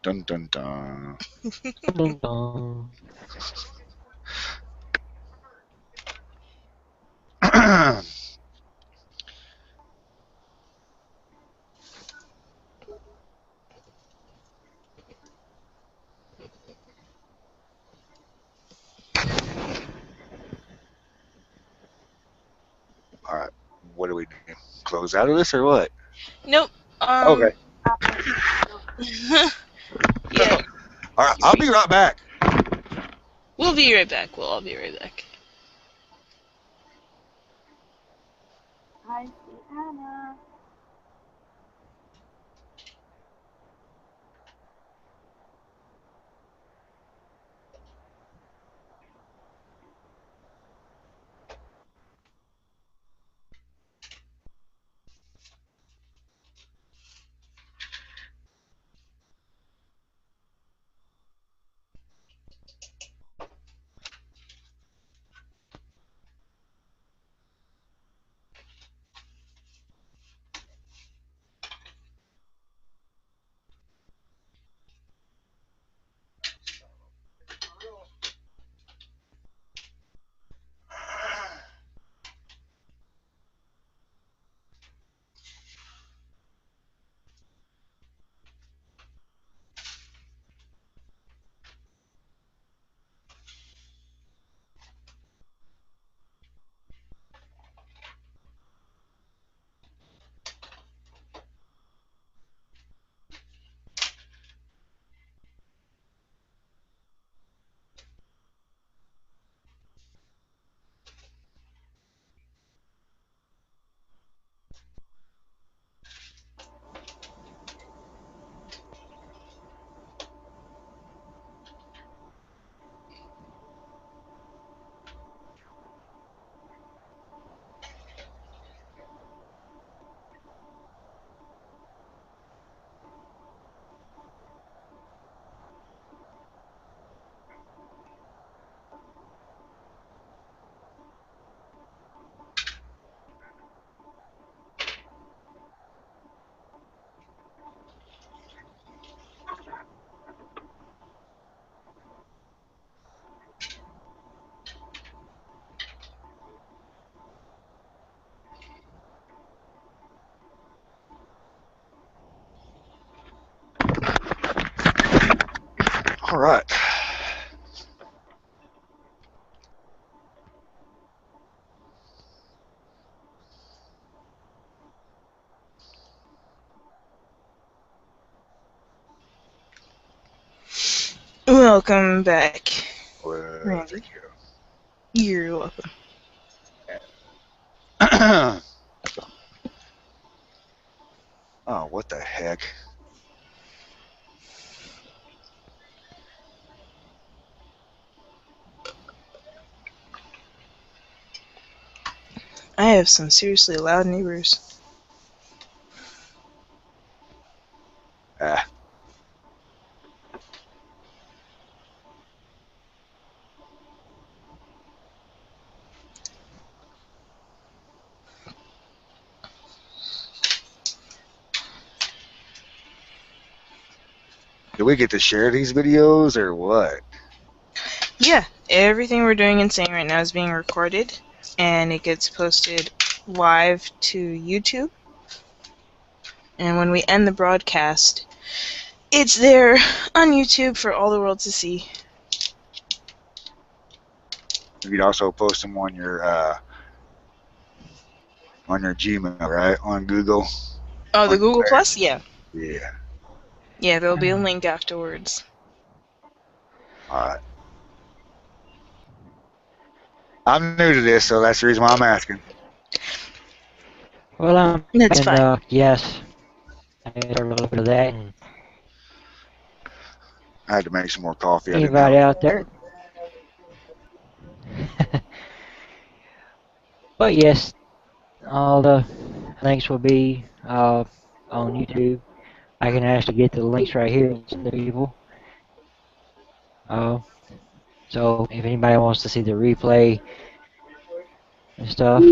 Dun dun dun. Dun, dun. What do we do? Close out of this or what? Nope. Okay. Yeah. All right, I'll be right back. We'll be right back. We'll all be right back. I see Anna. All right. Welcome back, Well, Randy. thank You're welcome. you. Oh, what the heck? I have some seriously loud neighbors. Ah. Do we get to share these videos or what? Yeah, everything we're doing and saying right now is being recorded, and it gets posted live to YouTube. And when we end the broadcast, it's there on YouTube for all the world to see. You could also post them on your Gmail, right? On Google. Oh, the On Google there. Plus? Yeah. Yeah. Yeah, there'll be a link afterwards. All right. I'm new to this, so that's the reason why I'm asking. Well, That's fine. yes, I heard a little bit of that. And I had to make some more coffee. I didn't anybody have. out there? But yes, all the links will be on YouTube. I can actually get the links right here and send to people. Uh, so if anybody wants to see the replay and stuff,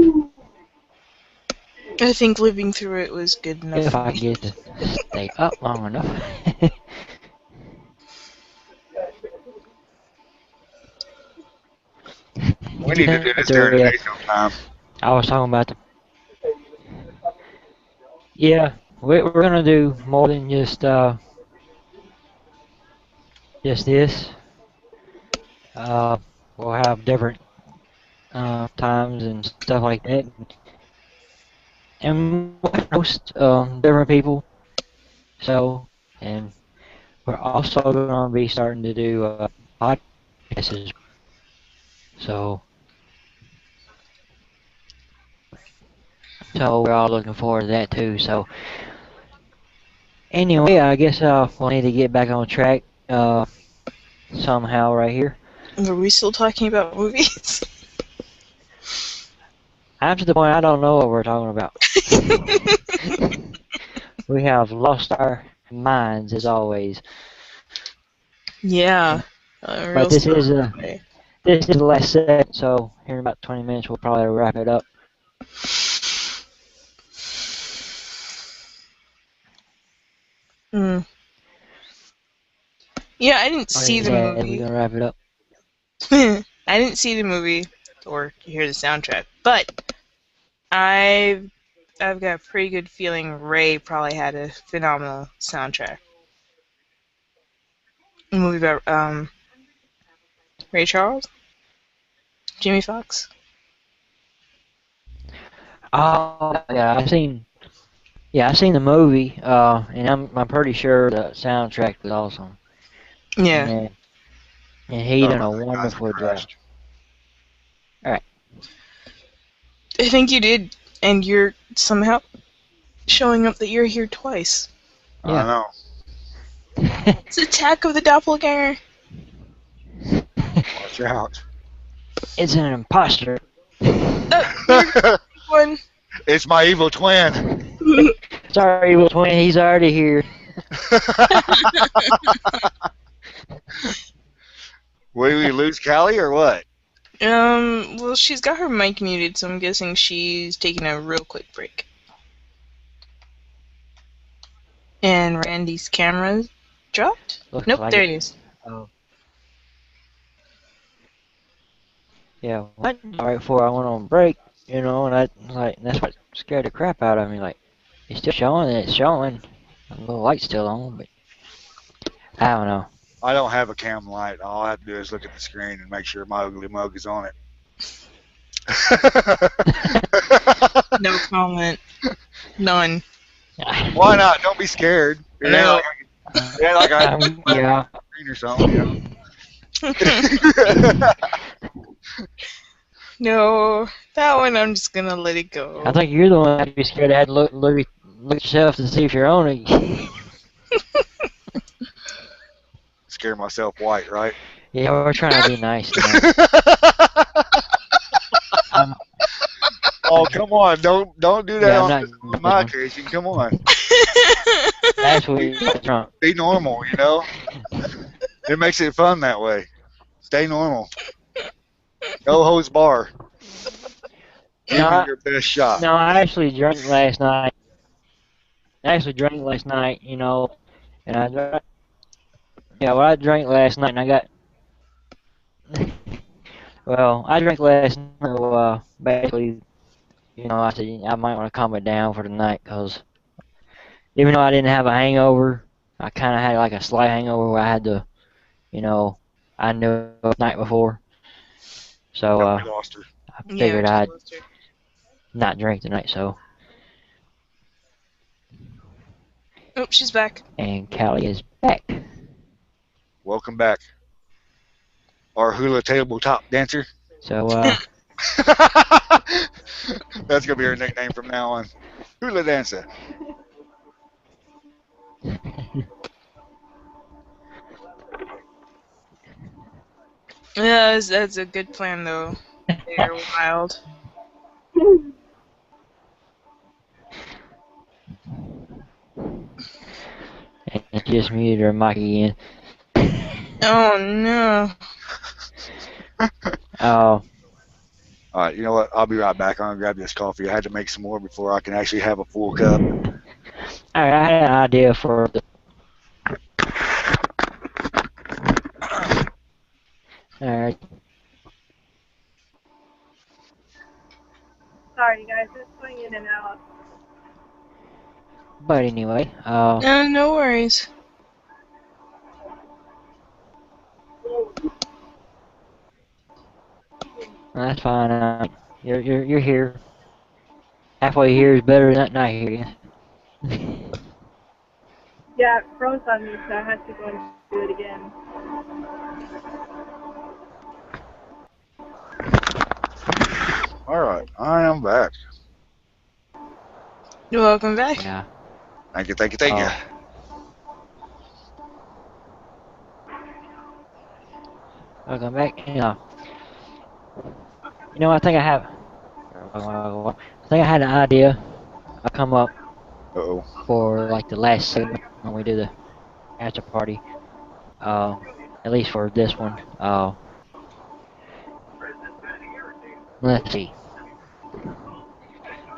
I think living through it was good enough if for I can me. get to stay up long enough. We need to do this during the day sometime. I was talking about yeah, we're gonna do more than just this. We'll have different times and stuff like that. and we host different people. So, and we're also going to be starting to do podcasts. So, so we're all looking forward to that too. So, anyway, I guess we'll need to get back on track somehow right here. Are we still talking about movies? I'm to the point I don't know what we're talking about. We have lost our minds as always. Yeah. But this is the last set, so here in about 20 minutes we'll probably wrap it up. Yeah, I didn't see the We're movie. gonna wrap it up. I didn't see the movie or hear the soundtrack, but I've got a pretty good feeling Ray probably had a phenomenal soundtrack. A movie about Ray Charles, Jimmy Fox. Oh yeah, I've seen the movie, and I'm pretty sure the soundtrack was awesome. Yeah. And he Oh, done a my guys are wonderful job. crushed. Alright. I think you did, and you're somehow showing up that you're here twice. I know. It's Attack of the Doppelganger. Watch out. It's an imposter. One. It's my evil twin. Sorry, evil twin, he's already here. Will we lose Callie or what? Well, she's got her mic muted, so I'm guessing she's taking a real quick break. And Randy's camera dropped? Looks Nope, like there it. it is. Oh. Yeah, what? Right before I went on break, and that's what scared the crap out of me. Like, it's still showing, and it's showing. The light's still on, but I don't know. I don't have a cam light. All I have to do is look at the screen and make sure my ugly mug is on it. No comment. None. Why not? Don't be scared. It ain't No. like I Yeah. screen or something. You know? No, that one I'm just gonna let it go. I think you're the one that'd be scared to have to look yourself to see if you're on it. Scare myself white, right? Yeah, we're trying to be nice tonight. Oh, come on! Don't do that Yeah, on, I'm on not. my occasion. Come on, That's what you're drunk. be normal. You know, it makes it fun that way. Stay normal. No hose bar. Give No, me your best shot. No, I actually drank last night. You know, and I drank last night, and I got. Well, I drank last night. So, basically, I said I might want to calm it down for the night, cause even though I didn't have a hangover, I kind of had like a slight hangover where I had to, I knew the night before, so Yep, we lost her. I Yeah, figured just I'd lost her. not drink tonight. So, Oh, she's back. and Callie is back. Welcome back. Our hula tabletop dancer. So, That's gonna be her nickname from now on. Hula dancer. Yeah, that's a good plan though. They're wild. and she just muted her mic again. Oh no. Oh. Alright, you know what? I'll be right back. I'm gonna grab this coffee. I had to make some more before I can actually have a full cup. Alright, I had an idea for the. Alright. Sorry, guys, it's going in and out. But anyway, No worries. that's fine. You're here. Halfway here is better than not here. Yeah, it froze on me, so I had to go and do it again. All right, I am back. Welcome back. Yeah. Thank you, thank you, thank you. Welcome back. I think I have. I think I had an idea. I come up Uh-oh. for like the last segment when we do the after party. At least for this one. Let's see.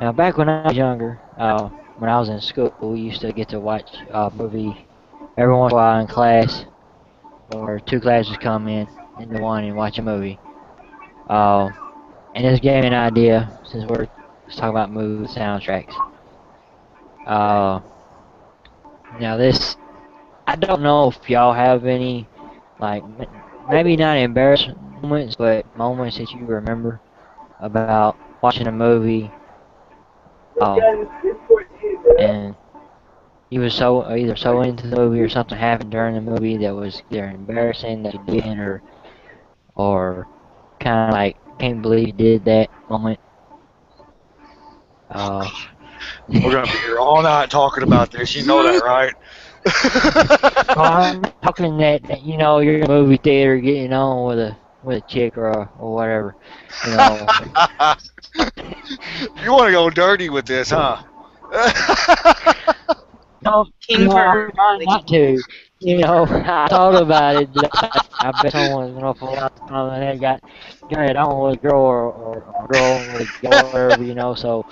Now, back when I was younger, when I was in school, we used to get to watch a movie every once in a while in class, or two classes come in into one and watch a movie. And this gave me an idea, since we're talking about movie soundtracks. Uh, Now this, I don't know if y'all have any, like, maybe not embarrassing moments, but moments that you remember about watching a movie, and you was so either so into the movie or something happened during the movie that was either embarrassing that you did or kind of like can't believe you did that moment. Uh, We're gonna be here all night talking about this. You know that, right? well, I'm talking that you're in a movie theater getting on with a chick or whatever, you know. You want to go dirty with this, huh? No, King no, I'm pervert. trying Like, not to. I thought about it. I bet someone's gonna pull out the phone and they got it on with a girl or a girl with a guy, whatever, So,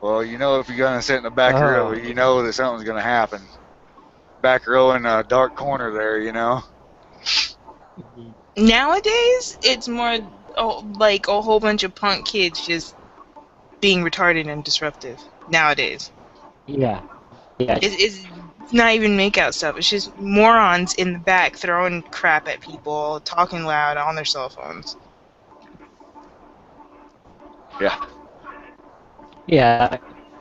Well, if you're gonna sit in the back row, oh, you know that something's gonna happen. Back row in a dark corner there. nowadays, it's more like a whole bunch of punk kids just being retarded and disruptive. Nowadays, yeah, yeah, it's not even makeout stuff. It's just morons in the back throwing crap at people, talking loud on their cell phones. Yeah. yeah.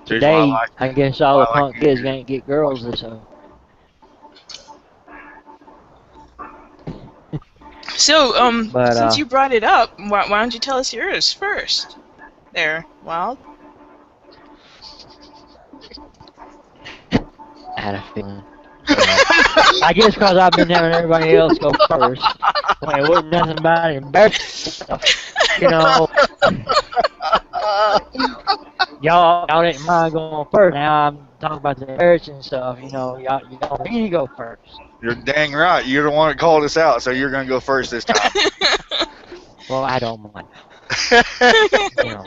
Here's why Today, I guess all the I like punk kids can't get girls or so. So, But since you brought it up, why don't you tell us yours first? There, Wild. I had a feeling. I guess because I've been having everybody else go first. Well, it wasn't nothing about embarrassing stuff, you know. Y'all didn't mind going first. Now I'm talking about the embarrassing stuff. Y'all need to go first. You're dang right. You're the one that called us out, so you're gonna go first this time. Well, I don't mind. You know,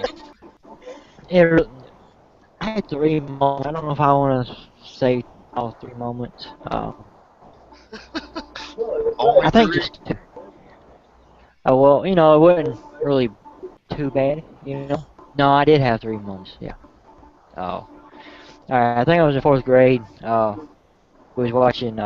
it, I had three moments. I don't know if I want to say all three moments. Only I think three. just two. Well, it wasn't really too bad. No, I did have three moments. Yeah. Oh. Alright, I think I was in fourth grade. We was watching.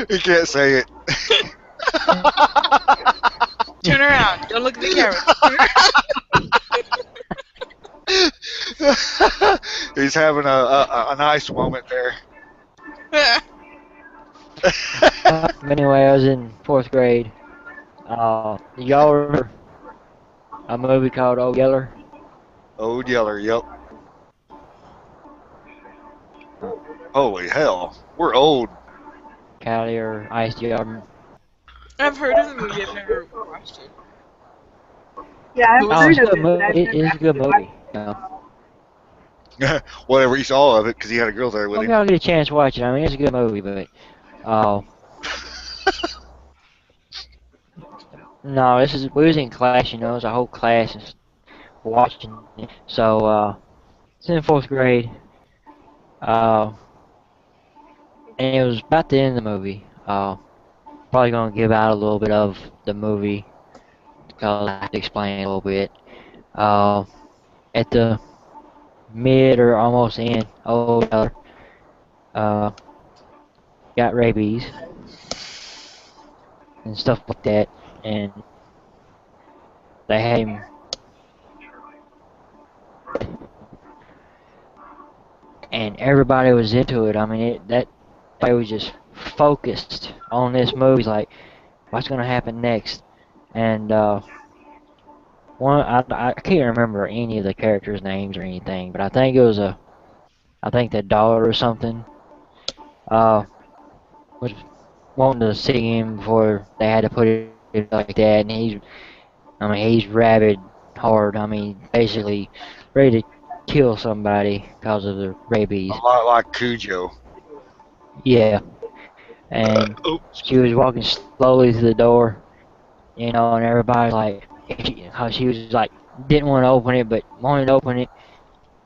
You can't say it. Turn around. Don't look at the camera. He's having a nice moment there. Anyway, I was in fourth grade. Y'all remember a movie called Old Yeller? Old Yeller, yep. Holy hell, we're old. Callie or Ice, y'all? I've heard of the movie. I've never watched it. Yeah, I've Oh, it's heard a of good it, but movie. I've never It's a good actually watched movie. Whatever he saw of it, because he had a girl there with Hope him. y'all get a chance to watch it. I mean, it's a good movie, but no, we was in class. It was a whole class and watching it. So it's in fourth grade. Uh, and it was about the end of the movie. Probably gonna give out a little bit of the movie because I have to explain a little bit. At the mid or almost in old Yeller, uh, got rabies and stuff like that, and they had him, and everybody was into it. I mean, that they was just focused on this movie, like what's gonna happen next, and I can't remember any of the characters' names or anything, but I think the daughter or something, uh, was wanting to see him before they had to put it like that, and I mean, he's rabid hard. I mean, basically ready to kill somebody because of the A rabies. lot like Cujo. Yeah, and Oops. she was walking slowly to the door, you know, and everybody like, how she was like, didn't want to open it, but wanted to open it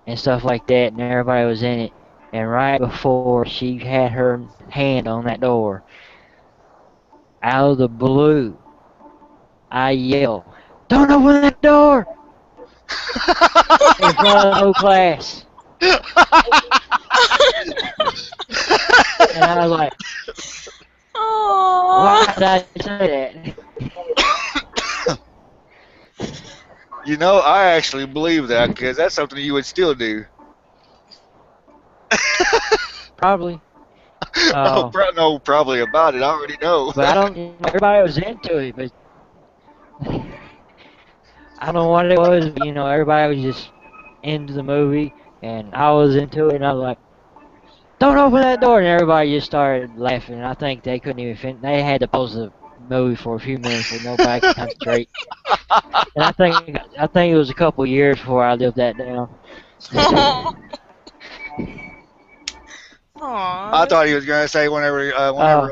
and stuff like that, and everybody was in it. And right before she had her hand on that door, out of the blue, I yell, "Don't open that door!" in front of the whole class. And I was like, why Aww. did I say You know, I actually believe that because that's something you would still do. that? Probably. Oh, Uh, no, probably about it. I already know. but I don't, everybody was into it, but I don't know what it was, but everybody was just into the movie, and I was into it, and I was like, don't open that door, and everybody just started laughing, and I think they couldn't even they had to pause the movie for a few minutes so nobody could concentrate. And I think it was a couple years before I lived that down. I Aww. thought he was gonna say Uh, whenever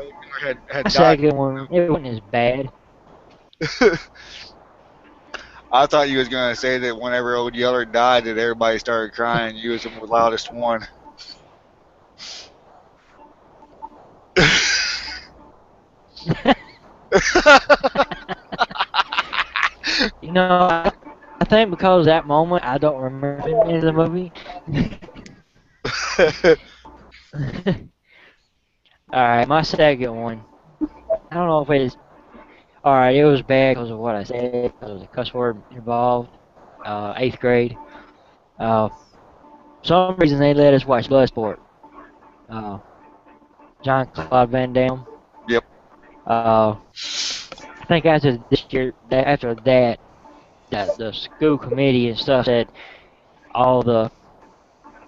had my died. second one, it wasn't as bad. I thought you was gonna say that whenever Old Yeller died, that everybody started crying. You was the loudest one. I think because of that moment, I don't remember any of the movie. Alright, my second one. I don't know if it's. Alright, it was bad because of what I said, because of the cuss word involved. 8th grade. For some reason, they let us watch Bloodsport. Uh, John Claude Van Damme. Yep. Uh, I think after this year, after that the school committee and stuff said all the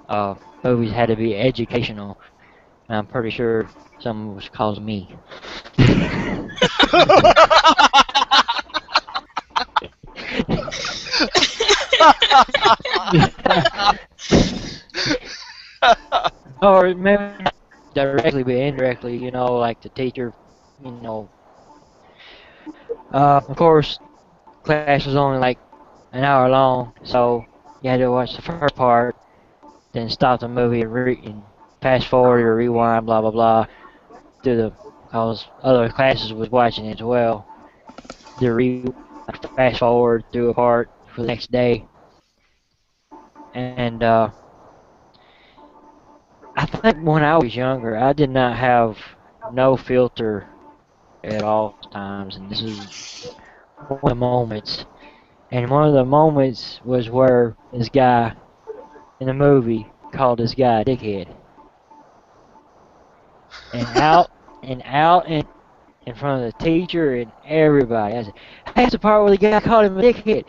uh, movies had to be educational. And I'm pretty sure someone was calling me. Or maybe not directly, but indirectly, like the teacher, you know. Of course, class was only like an hour long, so you had to watch the first part, then stop the movie and fast forward or rewind, blah blah blah, do the because other classes was watching it as well. Do fast forward through a part for the next day, and I think when I was younger, I did not have no filter at all times, and this is one of the moments. And one of the moments was where this guy in the movie called this guy a dickhead, and out in front of the teacher and everybody. I said, "Hey, that's the part where the guy called him a dickhead."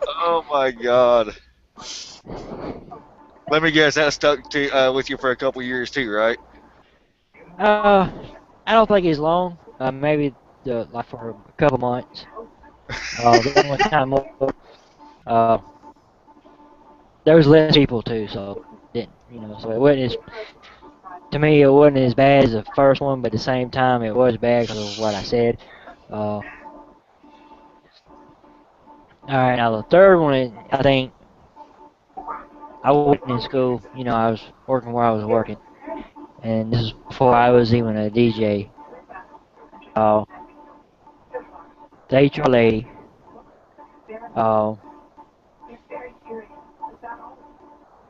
Oh my god. Let me guess, that stuck to with you for a couple years too, right? Uh, I don't think it's long. Maybe like for a couple months. The only time uh, there was less people too, so didn't so it wasn't as to me it wasn't as bad as the first one, but at the same time it was bad because of what I said. All right, now the third one I think I wasn't in school. I was working where I was working, and this is before I was even a DJ. Uh, the HR lady, uh,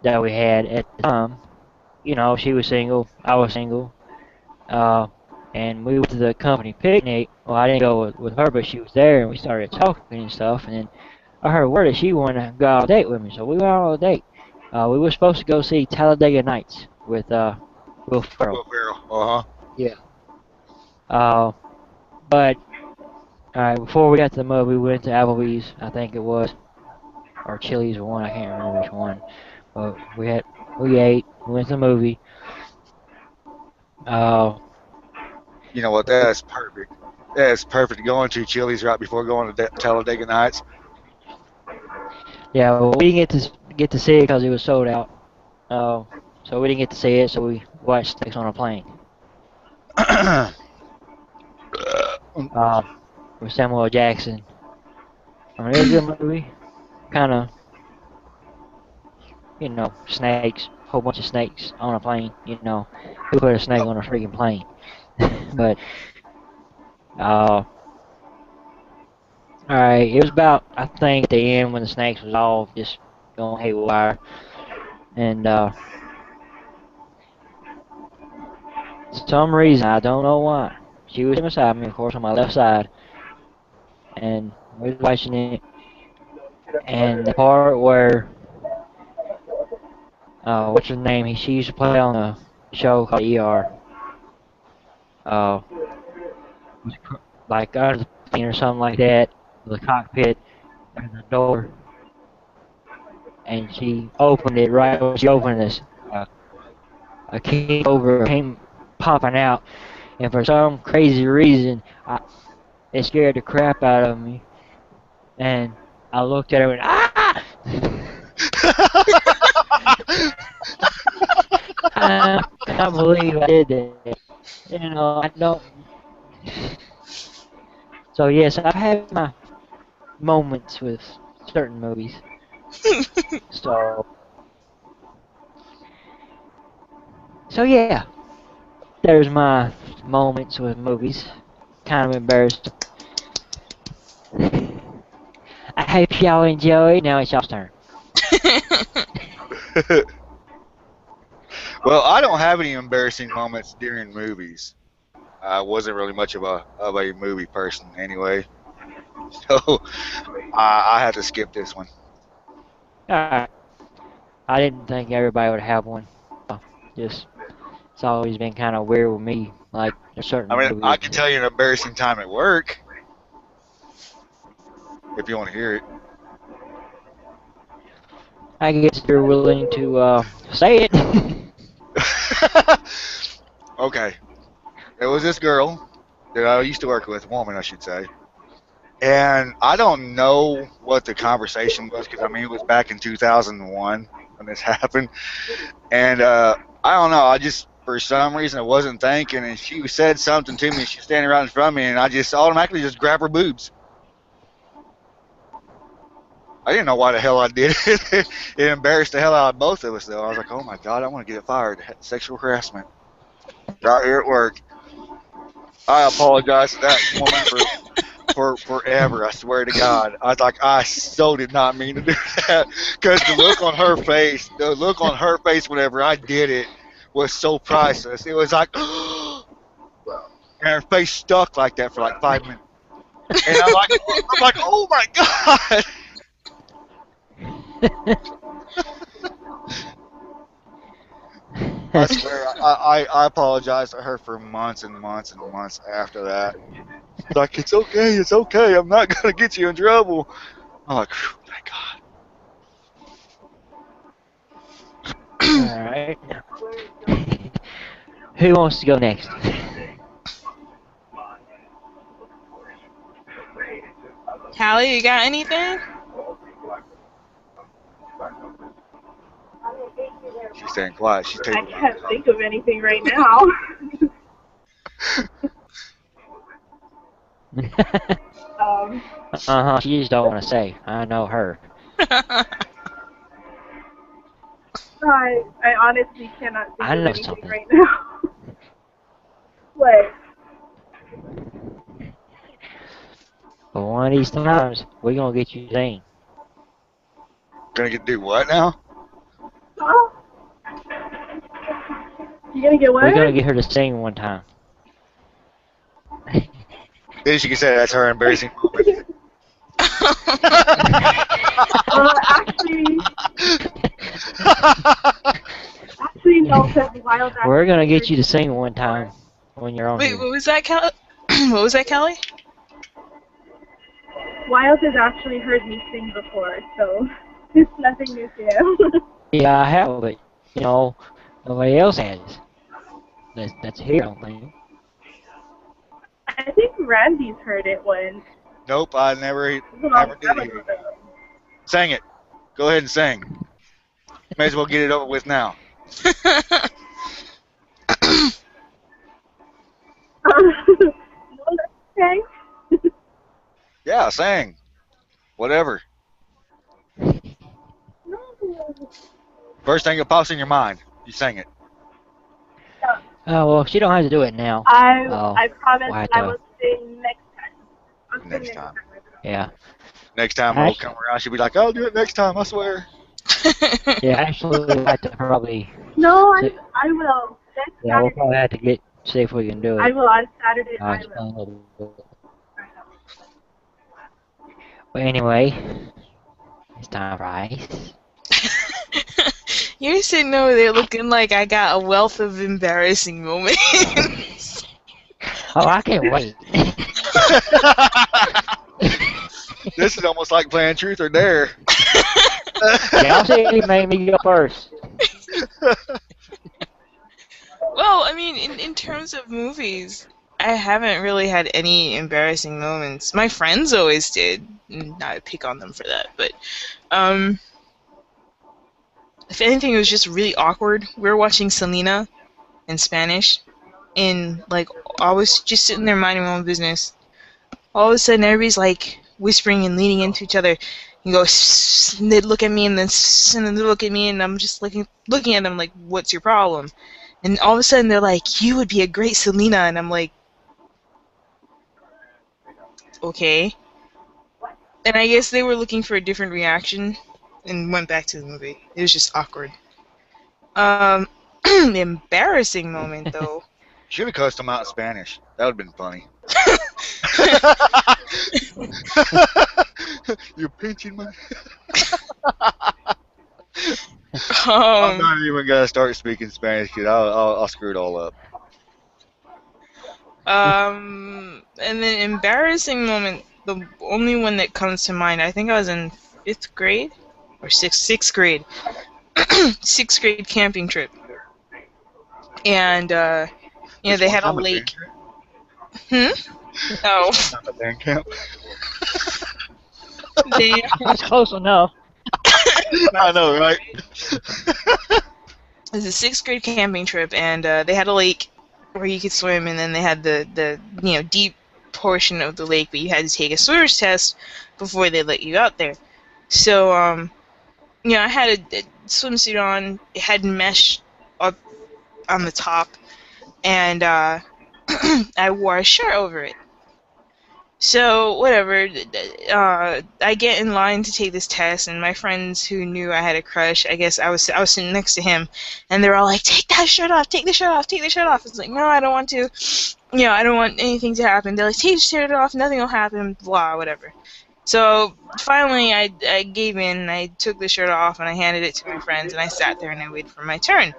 that we had at the time, she was single, I was single, uh, and we went to the company picnic. Well, I didn't go with her, but she was there, and we started talking and stuff, and then I heard word that she wanted to go on a date with me, so we went on a date. We were supposed to go see Talladega Nights with Will Will Ferrell. Ferrell. Uh huh. Yeah. Uh, but before we got to the movie, we went to Applebee's, I think it was, or Chili's or one, I can't remember which one. But we ate, we went to the movie. Uh, You know what? That's perfect. That's perfect. Going to Chili's right before going to Talladega Nights. yeah, well, we didn't get to see it because it was sold out. Uh, so we didn't get to see it, so we watched Snakes on a Plane. Uh, with Samuel L. Jackson. I mean, it was a good movie. Kind of, snakes, whole bunch of snakes on a plane. Who put a snake on a freaking plane? But, alright, it was about, I think, at the end when the snakes was all just going haywire. And, some reason, I don't know why, she was beside me, of course, on my left side. And we was watching it. And the part where, what's her name? She used to play on a show called ER. Uh, like under the plane or something like that, the cockpit, there's a door, and she opened it right when she opened this. A king over came popping out, and for some crazy reason, it scared the crap out of me. And I looked at her and ah! I can't believe I did that. I don't. So yes, I've had my moments with certain movies. So yeah, there's my moments with movies. Kind of embarrassed. I hope y'all enjoyed. Now it's y'all's turn. Well, I don't have any embarrassing moments during movies. I wasn't really much of a movie person anyway, so I had to skip this one. Alright. I didn't think everybody would have one. Just it's always been kind of weird with me. Like there's certain I mean, I movies. can tell you an embarrassing time at work if you want to hear it. I guess you're willing to say it. Okay, there was this girl that I used to work with, woman, I should say. And I don't know what the conversation was because I mean it was back in 2001 when this happened, and I don't know. I just for some reason I wasn't thinking, and she said something to me. She's standing right in front of me, and I just automatically just grabbed her boobs. I didn't know why the hell I did it. It embarrassed the hell out of both of us, though. I was like, oh my god, I want to get fired. Sexual harassment right here at work. I apologize to that woman for forever. I swear to God. I was like, I so did not mean to do that because the look on her face whenever I did it was so priceless. It was like, and her face stuck like that for like 5 minutes. And I'm like, oh my God. I swear, I apologized to her for months and months and months after that. Like, it's okay, I'm not gonna get you in trouble. I'm like, thank God. Alright. Who wants to go next? Hallie, you got anything? She's staying quiet. She's I taking. can't think of anything right now. She just don't want to say. I know her. I honestly cannot think I of know anything something. right now. What? But one of these times, we're gonna get you sing. Gonna get do what now? Huh? You gonna get We're gonna what? get her to sing one time. Then she can say that's her embarrassing moment. Actually, no, because Wild We're actually gonna get heard you to me sing sing one before. time when you're on Wait, here. what was that, Kelly? What was that, Kelly? Wild has actually heard me sing before, so it's nothing new to him. Yeah, I have, but you know, nobody else has. That's here, I don't think. I think Randy's heard it once. Nope, I It was a long never did time hear ago it. though. Sang it. Go ahead and sing. May as well get it over with now. No, that's okay. Yeah, sang. Whatever. No. First thing that pops in your mind, you sang it. Oh well, she don't have to do it now. Oh, I promise we'll have I to. will sing next time. I'll sing Next next time. time. Yeah. Next time it'll come Actually, around, she'll be like, I'll do it next time, I swear. yeah. Actually, we'll have to probably. No, See, I will. Next yeah, we'll probably Saturday. have to get see if we can do I it. will on Saturday. I'll I will. explain a little bit. But anyway, it's time for ice. You're sitting over there looking like I got a wealth of embarrassing moments. Oh, I can't wait. This is almost like playing truth or dare. Y'all see, he made me go first. Well, I mean, in terms of movies, I haven't really had any embarrassing moments. My friends always did. Not to pick on them for that, but if anything, it was just really awkward. We were watching Selena in Spanish, and like I was just sitting there minding my own business. All of a sudden, everybody's like whispering and leaning into each other. You go, "Sss," and they'd look at me, and then they look at me, and I'm just looking at them like, "What's your problem?" And all of a sudden, they're like, "You would be a great Selena," and I'm like, "Okay." And I guess they were looking for a different reaction, and went back to the movie. It was just awkward. The embarrassing moment though. Should have cussed him out in Spanish. That would have been funny. You're pinching my. I'm Um, not even gonna start speaking Spanish because I'll screw it all up. and then embarrassing moment. The only one that comes to mind. I think I was in 5th grade or sixth grade. 6th grade camping trip, and This they one had a time at band lake. camp. Oh, Time at band camp. they That's close enough. I know, right? it was a 6th grade camping trip, and they had a lake where you could swim, and then they had the deep portion of the lake, but you had to take a swimmer's test before they let you out there. So I had a swimsuit on. It had mesh up on the top, and I wore a shirt over it. So whatever, I get in line to take this test, and my friends who knew I had a crush, I guess I was sitting next to him, and they were all like, "Take that shirt off, take the shirt off, take the shirt off." It's like, no, I don't want to. I don't want anything to happen. They're like, "Take the shirt off, nothing will happen." Blah, whatever. So finally, I gave in. And I took the shirt off, and I handed it to my friends, and I sat there and I waited for my turn.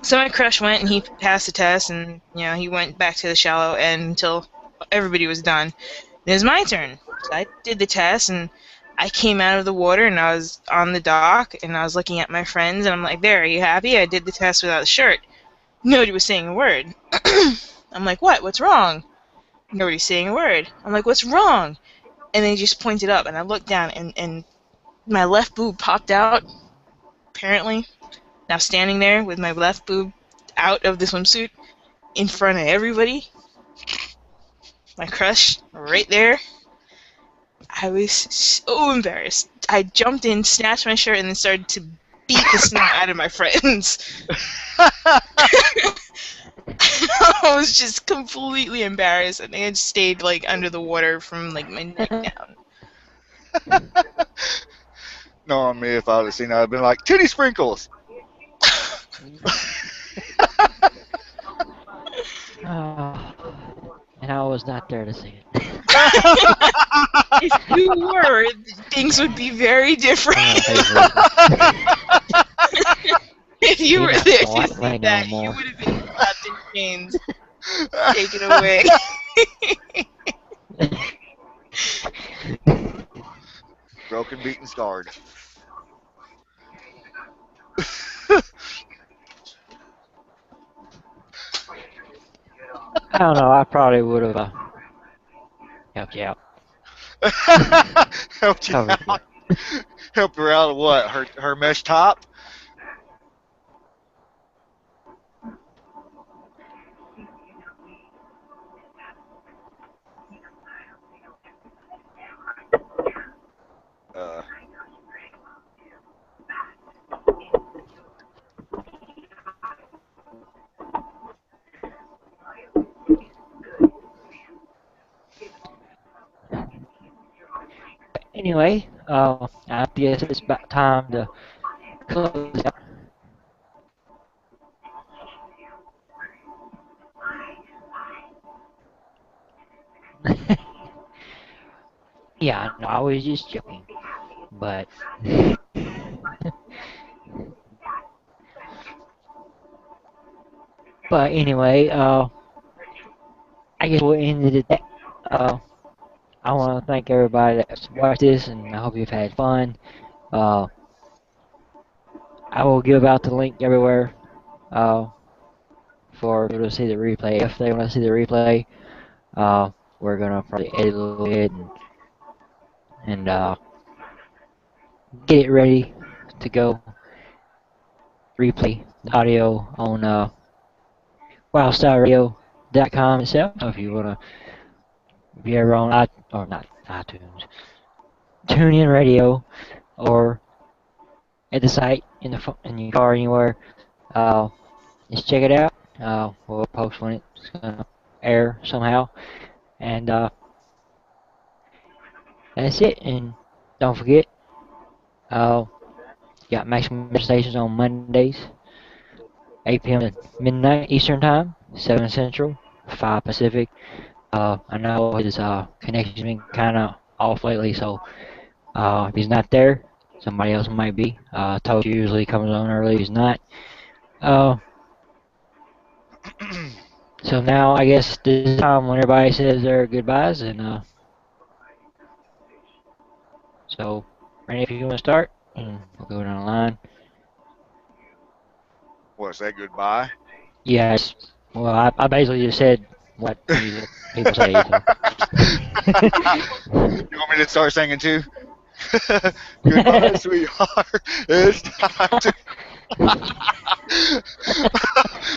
So my crush went, and he passed the test, and he went back to the shallow end until everybody was done. It was my turn. So I did the test, and I came out of the water, and I was on the dock, and I was looking at my friends, and I'm like, "There, are you happy? I did the test without a shirt." Nobody was saying a word. I'm like, "What? What's wrong?" Nobody's saying a word. I'm like, "What's wrong?" And they just pointed up, and I looked down, and my left boob popped out, apparently. Now standing there with my left boob out of the swimsuit in front of everybody. My crush right there. I was so embarrassed. I jumped in, snatched my shirt, and then started to beat the snot out of my friends. I was just completely embarrassed, and they had stayed like under the water from like my neck down. Knowing me, if I would have seen, I'd have been like, titty sprinkles. Oh, and I was not there to see it. If you were, things would be very different. If you were there to see that, you would have been clapped in chains, taken away. Broken, beaten, scarred. I don't know. I probably would have helped you out. Helped you Covered out. Helped her out of what? Her mesh top? Anyway, I guess it's about time to close out. Yeah, no, I was just joking, but but anyway, I guess we'll end it at that. I want to thank everybody that's watched this, and I hope you've had fun. Uh, I will give out the link everywhere for people to see the replay. If they want to see the replay, we're gonna probably edit a little bit and get it ready to go. Replay the audio on wyldstyle.radio.com itself. So if you wanna, if you're ever on or not iTunes, TuneIn Radio, or at the site in your car anywhere, just check it out. We'll post when it's gonna air somehow, and that's it. And don't forget, got maximum stations on Mondays, 8 p.m. to midnight Eastern Time, 7 Central, 5 Pacific. I know his connection's been kind of off lately, so if he's not there, somebody else might be. Toast usually comes on early, he's not. So now I guess this is time when everybody says their goodbyes, and so Randy, if you want to start, and we'll go down the line. What, say goodbye? Yes. Well, I basically just said what people say. So. You want me to start singing too? Goodbye, sweetheart. It's time to.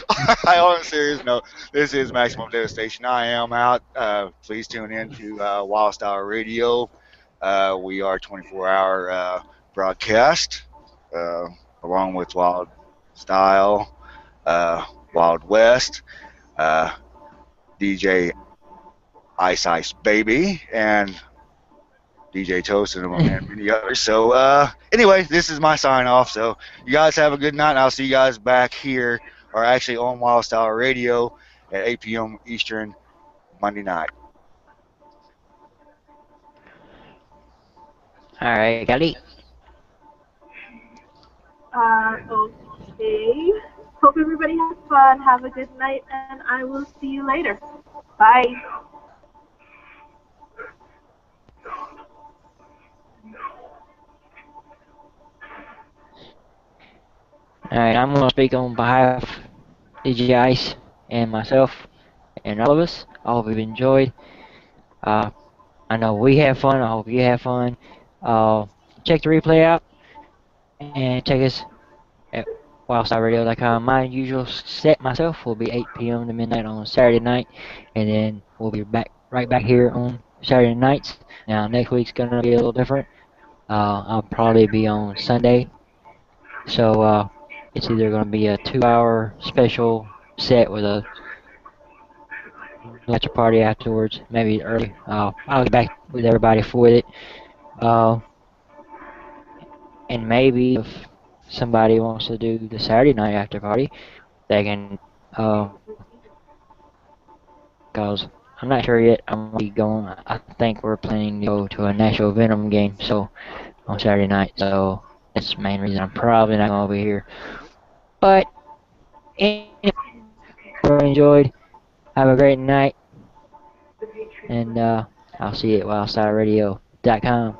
Alright, on a serious note, this is Maximum Devastation. I am out. Please tune in to wyldstyle Radio. We are 24-hour broadcast along with wyldstyle, wyldwest, DJ Ice Baby, and DJ Toast and many others. So anyway, this is my sign off. So you guys have a good night, and I'll see you guys back here, or actually on wyldstyle Radio at 8 p.m. Eastern Monday night. All right, Kali. Okay. Hope everybody has fun. Have a good night, and I will see you later. Bye. Alright, I'm going to speak on behalf of DJ Ice and myself and all of us. I hope you've enjoyed. I know we have fun. I hope you have fun. Check the replay out and check us at wyldstyleradio.com. My usual set myself will be 8 p.m. to midnight on Saturday night, and then we'll be right back here on Saturday nights. Now next week's going to be a little different. I'll probably be on Sunday So it's either going to be a 2-hour special set with a after party afterwards, maybe early. I'll get back with everybody for it. Uh, and maybe if somebody wants to do the Saturday night after party, they can. Cause I'm not sure yet. I'm gonna be going. I think we're planning to go to a Nashville Venom game. So on Saturday night. So that's the main reason I'm probably not gonna be here. But anyway, really enjoyed. Have a great night, and I'll see you at wyldstyle radio.com.